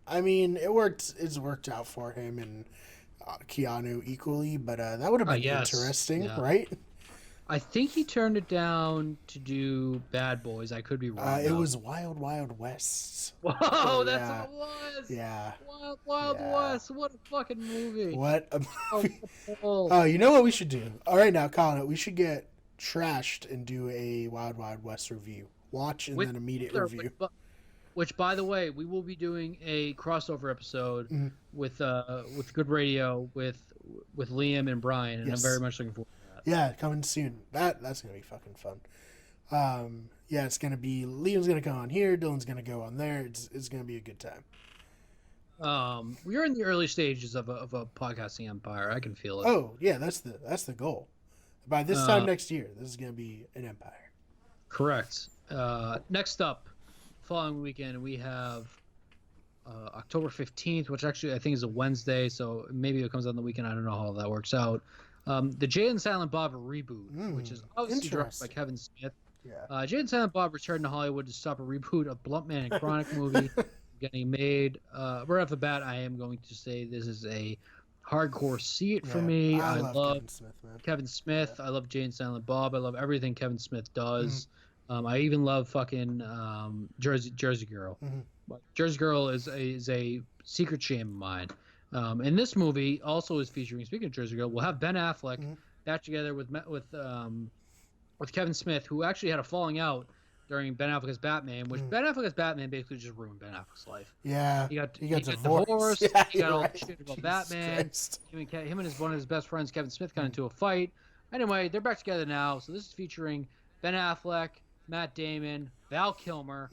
I mean, it's worked out for him and Keanu equally, but that would have been interesting, right? I think he turned it down to do Bad Boys. I could be wrong. It was Wild Wild West. Whoa, that's what it was. Yeah. Wild West. What a fucking movie. What a movie. Oh, you know what we should do? All right, now, Colin, we should get trashed and do a Wild Wild West review. Watch and then immediate review. Which, by the way, we will be doing a crossover episode with Good Radio with Liam and Brian, and I'm very much looking forward to that. Yeah, coming soon. That's gonna be fucking fun. Yeah, it's gonna be Liam's gonna go on here, Dylan's gonna go on there. It's gonna be a good time. We are in the early stages of a podcasting empire. I can feel it. Oh yeah, that's the goal. By this time next year, this is gonna be an empire. Correct. Next up, following weekend, we have October 15th, which actually I think is a Wednesday, so maybe it comes out on the weekend. I don't know how that works out. The Jay and Silent Bob reboot, which is obviously directed by Kevin Smith. Yeah. Jay and Silent Bob returned to Hollywood to stop a reboot of Bluntman and Chronic movie getting made. Right off the bat, I am going to say this is a hardcore see it for me. I love Kevin Smith. I love Jay and Silent Bob. I love everything Kevin Smith does. I even love fucking Jersey Girl. Jersey Girl is a secret shame of mine. And this movie also is featuring, speaking of Jersey Girl, we'll have Ben Affleck back together with Kevin Smith, who actually had a falling out during Ben Affleck's Batman, which Ben Affleck's Batman basically just ruined Ben Affleck's life. Yeah, he got divorced. Yeah, he got all the shit about Batman. Christ. Him and one of his best friends, Kevin Smith, got into a fight. Anyway, they're back together now. So this is featuring Ben Affleck, Matt Damon, Val Kilmer,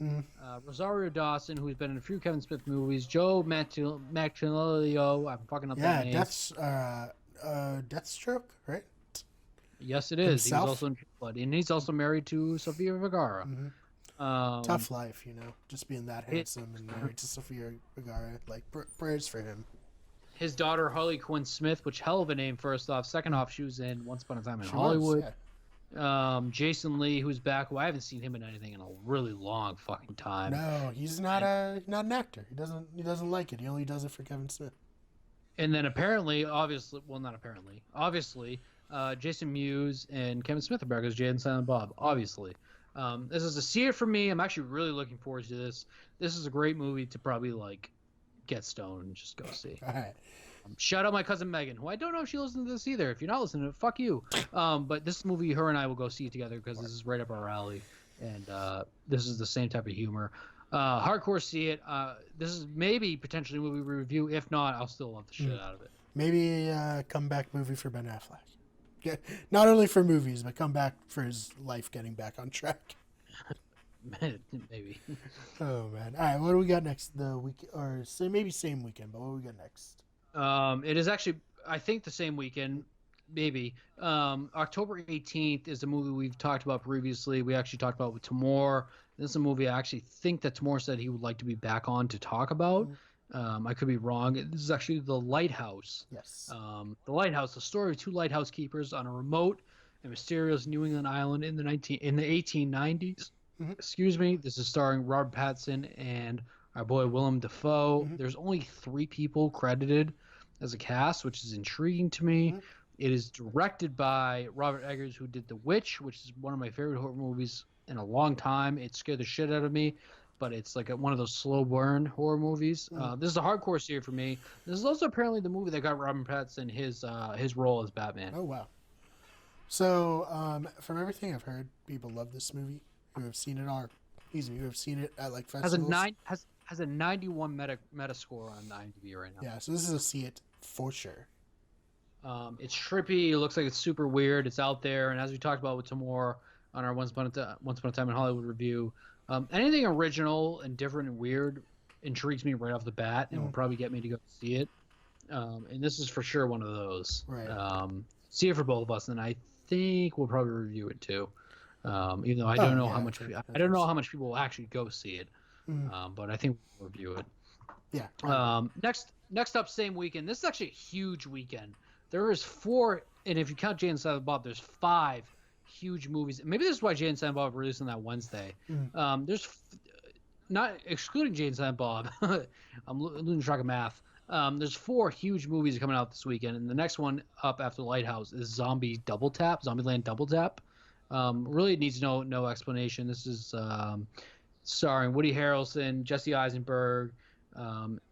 Rosario Dawson, who's been in a few Kevin Smith movies, Joe Manganiello. I'm fucking up that name. Deathstroke, right? Yes, it is. Himself? He was also in True Blood, and he's also married to Sofia Vergara. Tough life, just being that handsome and married to Sofia Vergara. Like, prayers for him. His daughter, Harley Quinn Smith, which hell of a name, first off. Second off, she was in Once Upon a Time in Hollywood. Jason Lee, who's back, who I haven't seen him in anything in a really long fucking time. No, he's not an actor. He doesn't like it. He only does it for Kevin Smith. And then obviously, Jason Mewes and Kevin Smith are back as Jay and Silent Bob, obviously. This is a see it for me. I'm actually really looking forward to this. This is a great movie to probably get stoned and just go see. All right. Shout out my cousin Megan, who I don't know if she listens to this either. If you're not listening to it, fuck you. But this movie, her and I will go see it together because this is right up our alley, and this is the same type of humor. Hardcore see it. This is maybe potentially a movie we review. If not, I'll still love the shit out of it. Maybe a comeback movie for Ben Affleck. Yeah, not only for movies, but come back for his life getting back on track. Maybe. Oh man! All right, what do we got next? The week, or say maybe same weekend, but what do we got next? It is actually, I think, the same weekend. Maybe. October 18th is a movie we've talked about previously. We actually talked about with Timur. This is a movie I actually think that Timur said he would like to be back on to talk about. I could be wrong. This is actually The Lighthouse. Yes. The Lighthouse, the story of two lighthouse keepers on a remote and mysterious New England island in the 1890s. Excuse me. This is starring Robert Pattinson and our boy Willem Dafoe. There's only 3 people credited as a cast, which is intriguing to me. It is directed by Robert Eggers, who did The Witch, which is one of my favorite horror movies in a long time. It scared the shit out of me, but it's like one of those slow burn horror movies. This is a hardcore series for me. This is also apparently the movie that got Robert Pattinson his role as Batman. Oh wow! So from everything I've heard, people love this movie. Who have seen it who have seen it at like festivals. Has a 91 meta score on IMDb right now. Yeah, so this is a see it for sure. It's trippy. It looks like it's super weird. It's out there, and as we talked about with Timur on our Once Upon a Time in Hollywood review, anything original and different and weird intrigues me right off the bat, and will probably get me to go see it. And this is for sure one of those. Right. See it for both of us, and I think we'll probably review it too. Even though I don't know how much people will actually go see it, but I think we'll review it. Yeah. Next up, same weekend. This is actually a huge weekend. There is 4, and if you count Jay and Silent Bob, there's 5 huge movies. Maybe this is why Jay and Silent Bob released on that Wednesday. There's not excluding Jay and Silent Bob. I'm losing track of math. There's 4 huge movies coming out this weekend, and the next one up after Lighthouse is Zombieland Double Tap. Really needs no explanation. This is starring Woody Harrelson, Jesse Eisenberg,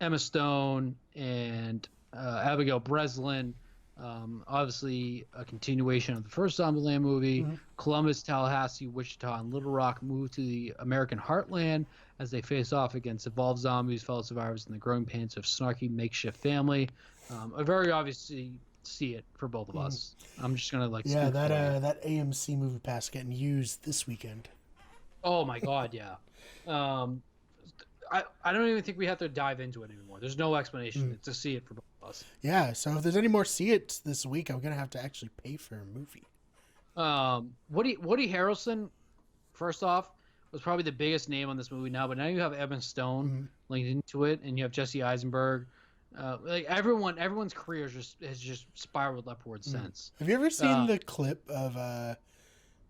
Emma Stone, and Abigail Breslin. Obviously, a continuation of the first Zombieland movie. Columbus, Tallahassee, Wichita, and Little Rock move to the American heartland as they face off against evolved zombies, fellow survivors, and the growing pains of snarky makeshift family. A very obviously see it for both of us. I'm just gonna that AMC Movie Pass getting used this weekend. Oh my god, yeah. I don't even think we have to dive into it anymore. There's no explanation. It's a see it for both of us. Yeah, so if there's any more see it this week, I'm gonna have to actually pay for a movie. Woody Harrelson, first off, was probably the biggest name on this movie now, but now you have Emma Stone linked into it, and you have Jesse Eisenberg. Everyone's career has just spiraled upwards since. Have you ever seen the clip of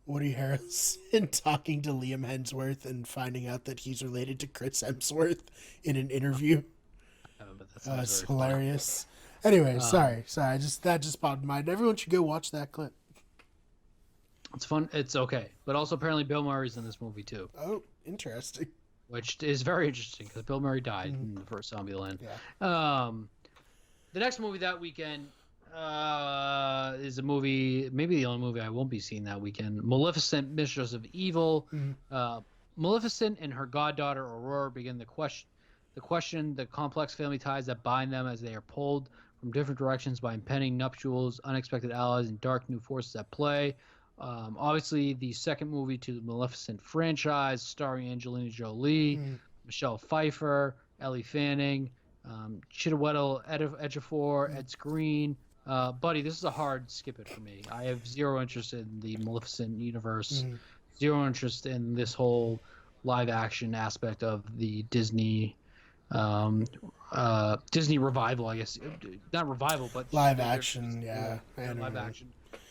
Woody Harrelson talking to Liam Hemsworth and finding out that he's related to Chris Hemsworth in an interview? It's hilarious. Anyway, sorry. That just popped in mind. Everyone should go watch that clip. It's fun. It's okay, but also apparently Bill Murray's in this movie too. Oh, interesting. Which is very interesting because Bill Murray died in the first Zombieland. Yeah. The next movie that weekend is a movie, maybe the only movie I won't be seeing that weekend. Maleficent, Mistress of Evil. Maleficent and her goddaughter Aurora begin the complex family ties that bind them as they are pulled from different directions by impending nuptials, unexpected allies, and dark new forces at play. Obviously, the second movie to the Maleficent franchise, starring Angelina Jolie, Michelle Pfeiffer, Ellie Fanning, Chiwetel Ejiofor, Ed Skrein. Buddy, this is a hard skip it for me. I have zero interest in the Maleficent universe, zero interest in this whole live action aspect of the Disney Disney revival, I guess. Not revival, but live action, yeah. Live action.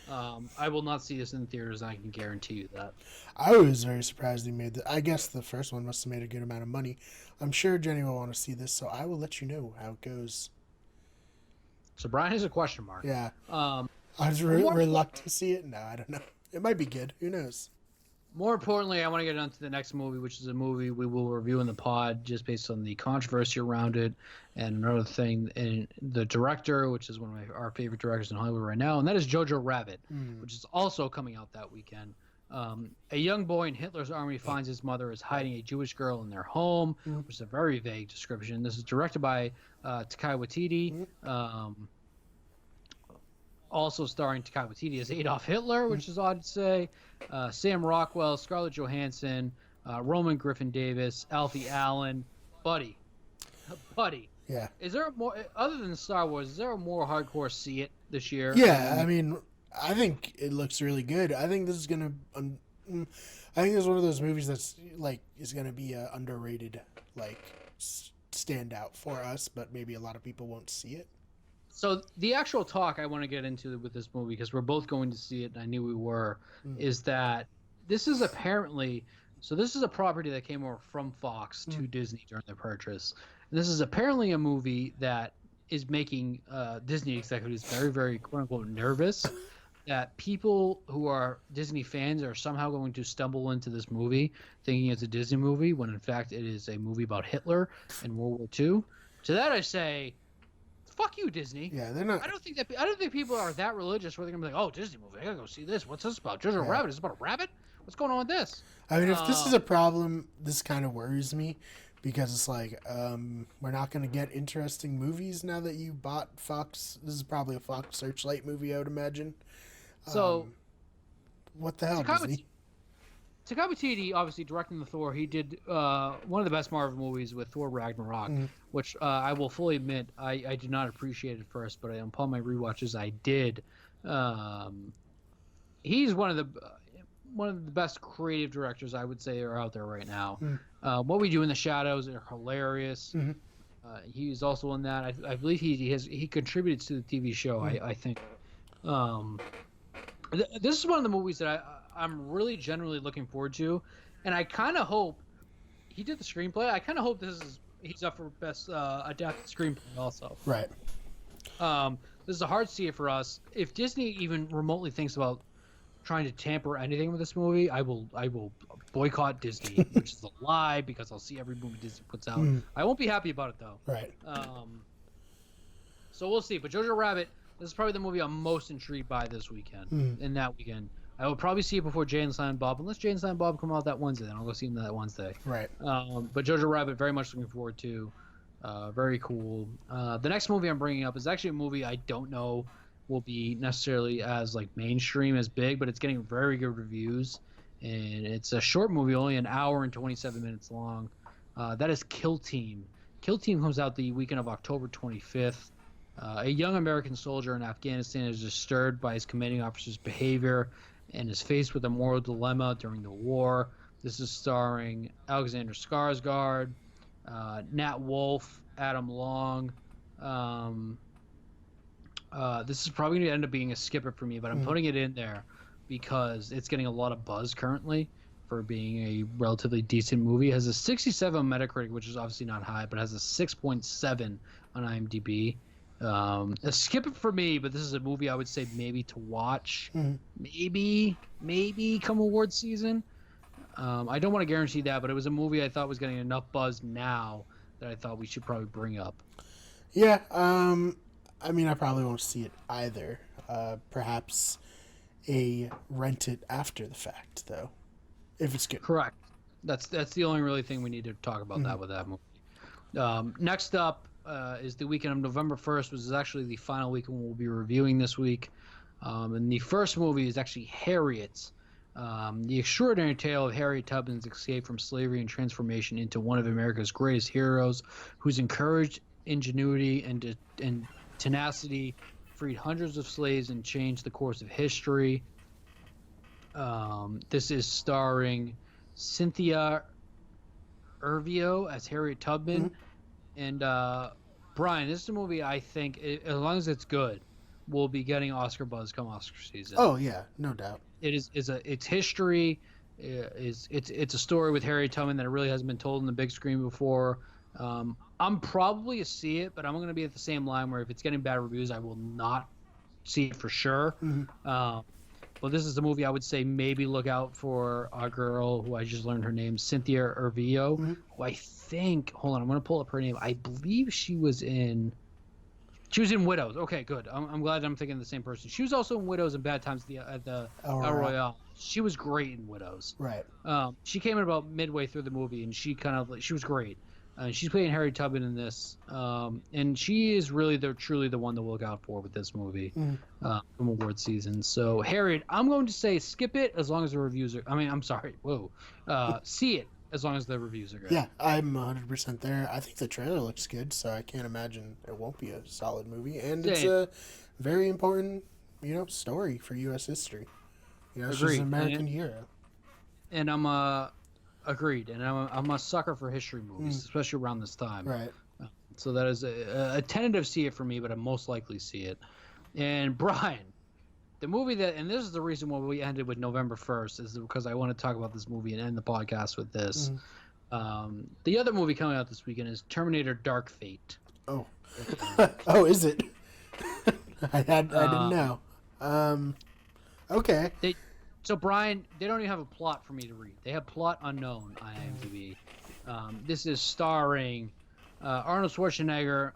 I will not see this in the theaters, I can guarantee you that. I was very surprised he made I guess the first one must have made a good amount of money. I'm sure Jenny will want to see this, so I will let you know how it goes. So Brian has a question mark. Yeah. I was reluctant to see it. No, I don't know. It might be good. Who knows? More importantly, I want to get on to the next movie, which is a movie we will review in the pod just based on the controversy around it. And another thing, and the director, which is one of our favorite directors in Hollywood right now, and that is Jojo Rabbit, which is also coming out that weekend. A young boy in Hitler's army finds his mother is hiding a Jewish girl in their home, which is a very vague description. This is directed by Taika Waititi. Also starring Taika Waititi as Adolf Hitler, which is odd to say. Sam Rockwell, Scarlett Johansson, Roman Griffin Davis, Alfie Allen. Buddy. Yeah. Is there more, other than Star Wars, is there a more hardcore see it this year? Yeah, I mean, I think it looks really good. I think this is gonna. I think this is one of those movies that's like is gonna be a underrated standout for us, but maybe a lot of people won't see it. So the actual talk I want to get into with this movie, because we're both going to see it, and I knew we were, is that this is apparently. So this is a property that came over from Fox to Disney during their purchase. And this is apparently a movie that is making Disney executives very, very quote-unquote nervous that people who are Disney fans are somehow going to stumble into this movie thinking it's a Disney movie when in fact it is a movie about Hitler and World War II. To that I say, fuck you, Disney. Yeah, they're not. I don't think people are that religious where they're gonna be like, oh, Disney movie, I gotta go see this. What's this about? Jojo Rabbit? Is it about a rabbit? What's going on with this? I mean, if this is a problem, this kind of worries me because it's like we're not going to get interesting movies now that you bought Fox. This is probably a Fox Searchlight movie, I would imagine. So, what the hell, Disney? Taika Waititi, obviously directing the Thor, he did one of the best Marvel movies with Thor Ragnarok, which I will fully admit I did not appreciate at first, but upon my rewatches I did. He's one of the best creative directors I would say are out there right now. What We Do in the Shadows are hilarious. He's also in that. I believe he contributed to the TV show. I think. This is one of the movies that I'm really generally looking forward to, and I kind of hope he did the screenplay. I kind of hope he's up for best adapted screenplay also. Right. This is a hard see it for us. If Disney even remotely thinks about trying to tamper anything with this movie, I will boycott Disney, which is a lie because I'll see every movie Disney puts out. I won't be happy about it though. Right. So we'll see. But Jojo Rabbit, this is probably the movie I'm most intrigued by this weekend. In that weekend, I will probably see it before Jay and Silent Bob, unless Jay and Silent Bob come out that Wednesday. Then I'll go see them that Wednesday. Right. But Jojo Rabbit, very much looking forward to. Very cool. The next movie I'm bringing up is actually a movie I don't know will be necessarily as mainstream as big, but it's getting very good reviews, and it's a short movie, only an hour and 27 minutes long. That is Kill Team. Kill Team comes out the weekend of October 25th. A young American soldier in Afghanistan is disturbed by his commanding officer's behavior and is faced with a moral dilemma during the war. This is starring Alexander Skarsgård, Nat Wolff, Adam Long. This is probably going to end up being a skipper for me, but I'm putting it in there because it's getting a lot of buzz currently for being a relatively decent movie. It has a 67 on Metacritic, which is obviously not high, but has a 6.7 on IMDb. A skip it for me, but this is a movie I would say maybe to watch. Maybe come award season. I don't want to guarantee that, but it was a movie I thought was getting enough buzz now that I thought we should probably bring up. Yeah, I mean, I probably won't see it either. Perhaps rent it after the fact, though, if it's good. Correct. That's the only really thing we need to talk about that with that movie. Next up, is the weekend of November 1st, which is actually the final weekend we'll be reviewing this week. And the first movie is actually Harriet, the extraordinary tale of Harriet Tubman's escape from slavery and transformation into one of America's greatest heroes, whose encouraged ingenuity and tenacity freed hundreds of slaves and changed the course of history. This is starring Cynthia Erivo as Harriet Tubman. And Brian, this is a movie I think, as long as it's good, will be getting Oscar buzz come Oscar season. Oh yeah, no doubt. It's history. It's a story with Harriet Tubman that really hasn't been told on the big screen before. I'm probably a see it, but I'm going to be at the same line where if it's getting bad reviews, I will not see it for sure. But this is a movie I would say maybe look out for a girl who I just learned her name, Cynthia Erivo, who I think, hold on, I'm going to pull up her name. I believe she was in Widows. Okay, good. I'm glad I'm thinking of the same person. She was also in Widows and Bad Times at the El Royale. She was great in Widows. Right. She came in about midway through the movie, and she was great. She's playing Harriet Tubman in this, and she is really truly the one to look out for with this movie from award season. So Harriet, I'm going to say skip it as long as the reviews are. I mean, I'm sorry. Whoa, see it as long as the reviews are good. Yeah, I'm 100% there. I think the trailer looks good, so I can't imagine it won't be a solid movie. And it's a very important, story for U.S. history. She's an American hero. And I'm agreed, and I'm a sucker for history movies, especially around this time. Right. So that is a tentative see it for me, but I most likely see it. And Brian, the movie and this is the reason why we ended with November 1st, is because I want to talk about this movie and end the podcast with this. The other movie coming out this weekend is Terminator Dark Fate. Oh. Oh, is it? I didn't know. Okay. So, Brian, they don't even have a plot for me to read. They have plot unknown on IMDb. This is starring Arnold Schwarzenegger,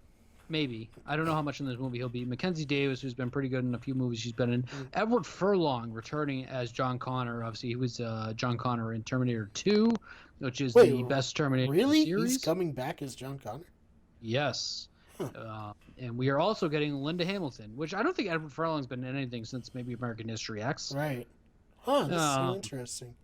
maybe. I don't know how much in this movie he'll be. Mackenzie Davis, who's been pretty good in a few movies she's been in. Edward Furlong returning as John Connor. Obviously, he was John Connor in Terminator 2, which is the best Terminator really? series. He's coming back as John Connor? Yes. And we are also getting Linda Hamilton, which I don't think Edward Furlong's been in anything since maybe American History X. Right. Huh, that's so interesting.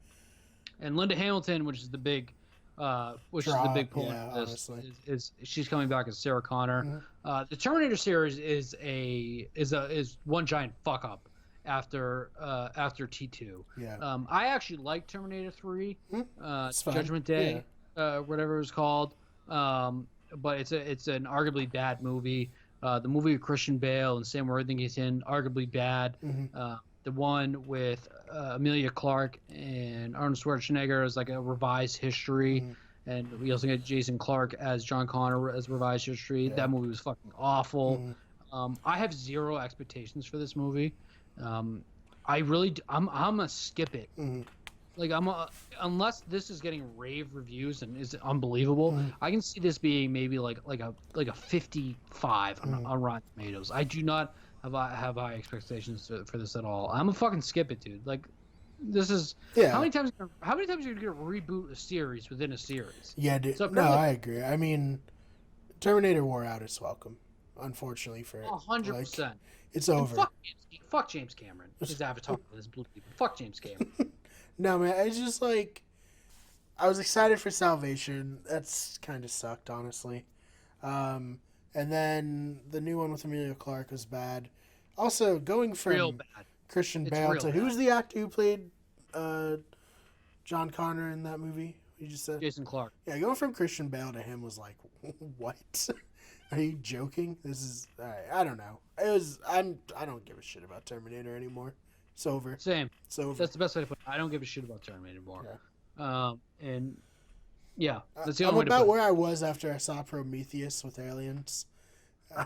And Linda Hamilton, which is the big, is the big point of this, is she's coming back as Sarah Connor. The Terminator series is one giant fuck up after T2. Yeah. I actually like Terminator 3, Judgment Day, whatever it was called. But it's an arguably bad movie. The movie with Christian Bale and Sam Worthington, arguably bad. The one with Emilia Clarke and Arnold Schwarzenegger is like a revised history, and we also get Jason Clarke as John Connor as revised history. That movie was fucking awful. I have zero expectations for this movie. I'm gonna skip it. Like unless this is getting rave reviews and is unbelievable, I can see this being maybe like a 55 on Rotten Tomatoes. I do not have high expectations for this at all. I'm gonna fucking skip it, dude. Like, this is how many times are you gonna reboot a series within a series? Yeah, dude. So I agree. I mean, Terminator wore out its welcome, unfortunately for it. 100%. It's over. Fuck James Cameron. His Avatar with his blue people. Fuck James Cameron. No, man. It's just like I was excited for Salvation. That's kind of sucked, honestly. And then the new one with Emilia Clarke was bad. Also, going from Christian Bale to who's the actor who played John Connor in that movie? You just said Jason Clarke. Yeah, going from Christian Bale to him was like, what? Are you joking? This is I don't know. I don't give a shit about Terminator anymore. It's over. Same. It's over. That's the best way to put it. I don't give a shit about Terminator anymore. Yeah. And yeah, that's the only way to put it. I'm about where I was after I saw Prometheus with aliens.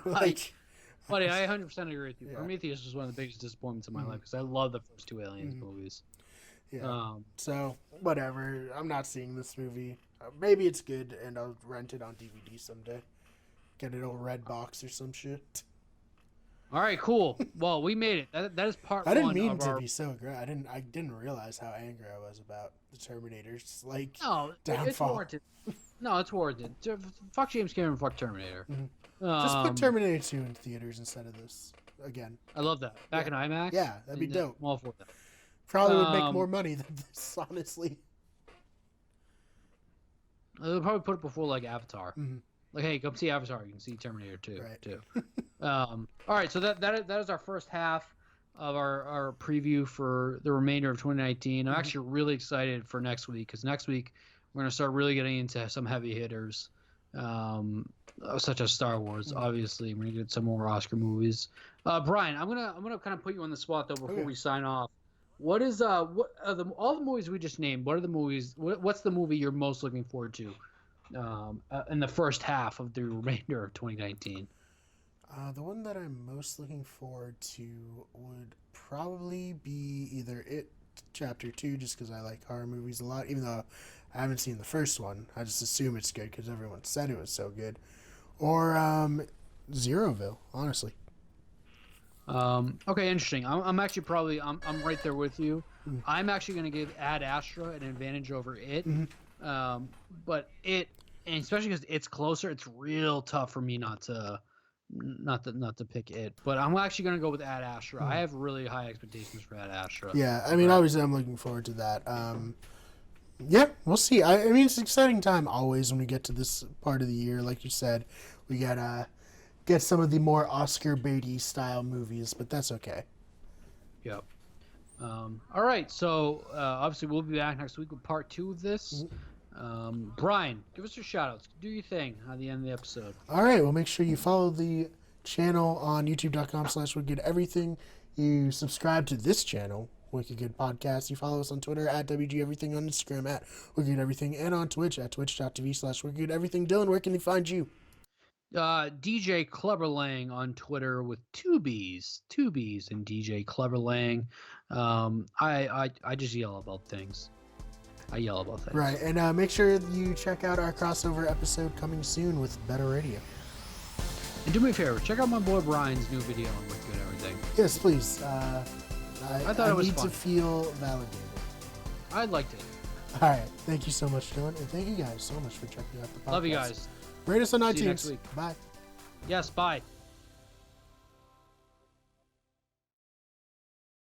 Buddy, I 100% agree with you. Yeah. Prometheus was one of the biggest disappointments in my life because I love the first two Aliens movies. Yeah. So whatever. I'm not seeing this movie. Maybe it's good, and I'll rent it on DVD someday. Get it on Red Box or some shit. All right, cool. Well, we made it. That is part I didn't one mean of to our. be so aggressive. I didn't realize how angry I was about the Terminator's like No, it's downfall. warranted. No, it's warranted. Fuck James Cameron. Fuck Terminator. Just put Terminator 2 in theaters instead of this again. I love that. Back in IMAX. Yeah, that'd be dope. I'm all for that. Probably would make more money than this, honestly. They'll probably put it before like Avatar. Mm-hmm. Like, hey, come see Avatar. You can see Terminator 2 right. too. All right, so that is our first half of our preview for the remainder of 2019. I'm actually really excited for next week because next week we're gonna start really getting into some heavy hitters, such as Star Wars. Obviously, we're gonna get some more Oscar movies. Brian, I'm gonna kind of put you on the spot though before we sign off. What is what all the movies we just named? What are the movies? What's the movie you're most looking forward to in the first half of the remainder of 2019? The one that I'm most looking forward to would probably be either It Chapter 2, just because I like horror movies a lot, even though I haven't seen the first one. I just assume it's good because everyone said it was so good. Or Zeroville, honestly. Okay, interesting. I'm actually probably I'm right there with you. I'm actually going to give Ad Astra an advantage over It. But It, and especially because it's closer, it's real tough for me not to pick It. But I'm actually going to go with Ad Astra. I have really high expectations for Ad Astra. Yeah, I mean, obviously I'm looking forward to that. Yeah, we'll see. I mean, it's an exciting time always when we get to this part of the year. Like you said, we gotta get some of the more Oscar baity style movies, but that's okay. Yep. All right, so obviously we'll be back next week with part 2 of this. Brian, give us your shout-outs. Do your thing on the end of the episode. All right, well, make sure you follow the channel on youtube.com/WickedGoodEverything. You subscribe to this channel, Wicked Good Podcast. You follow us on Twitter at WGEverything, on Instagram at Wicked Everything, and on Twitch at twitch.tv/WickedGoodEverything. Dylan, where can they find you? DJ Cleverlang on Twitter with two B's and DJ Cleverlang. I just yell about things. Right, and make sure you check out our crossover episode coming soon with Better Radio. And do me a favor, check out my boy Brian's new video on Wicked Good Everything. Yes, please. I thought it was fun. To feel validated. I liked it. All right, thank you so much, Dylan, and thank you guys so much for checking out the podcast. Love you guys. Rate us on iTunes. See you next week. Bye. Yes, bye.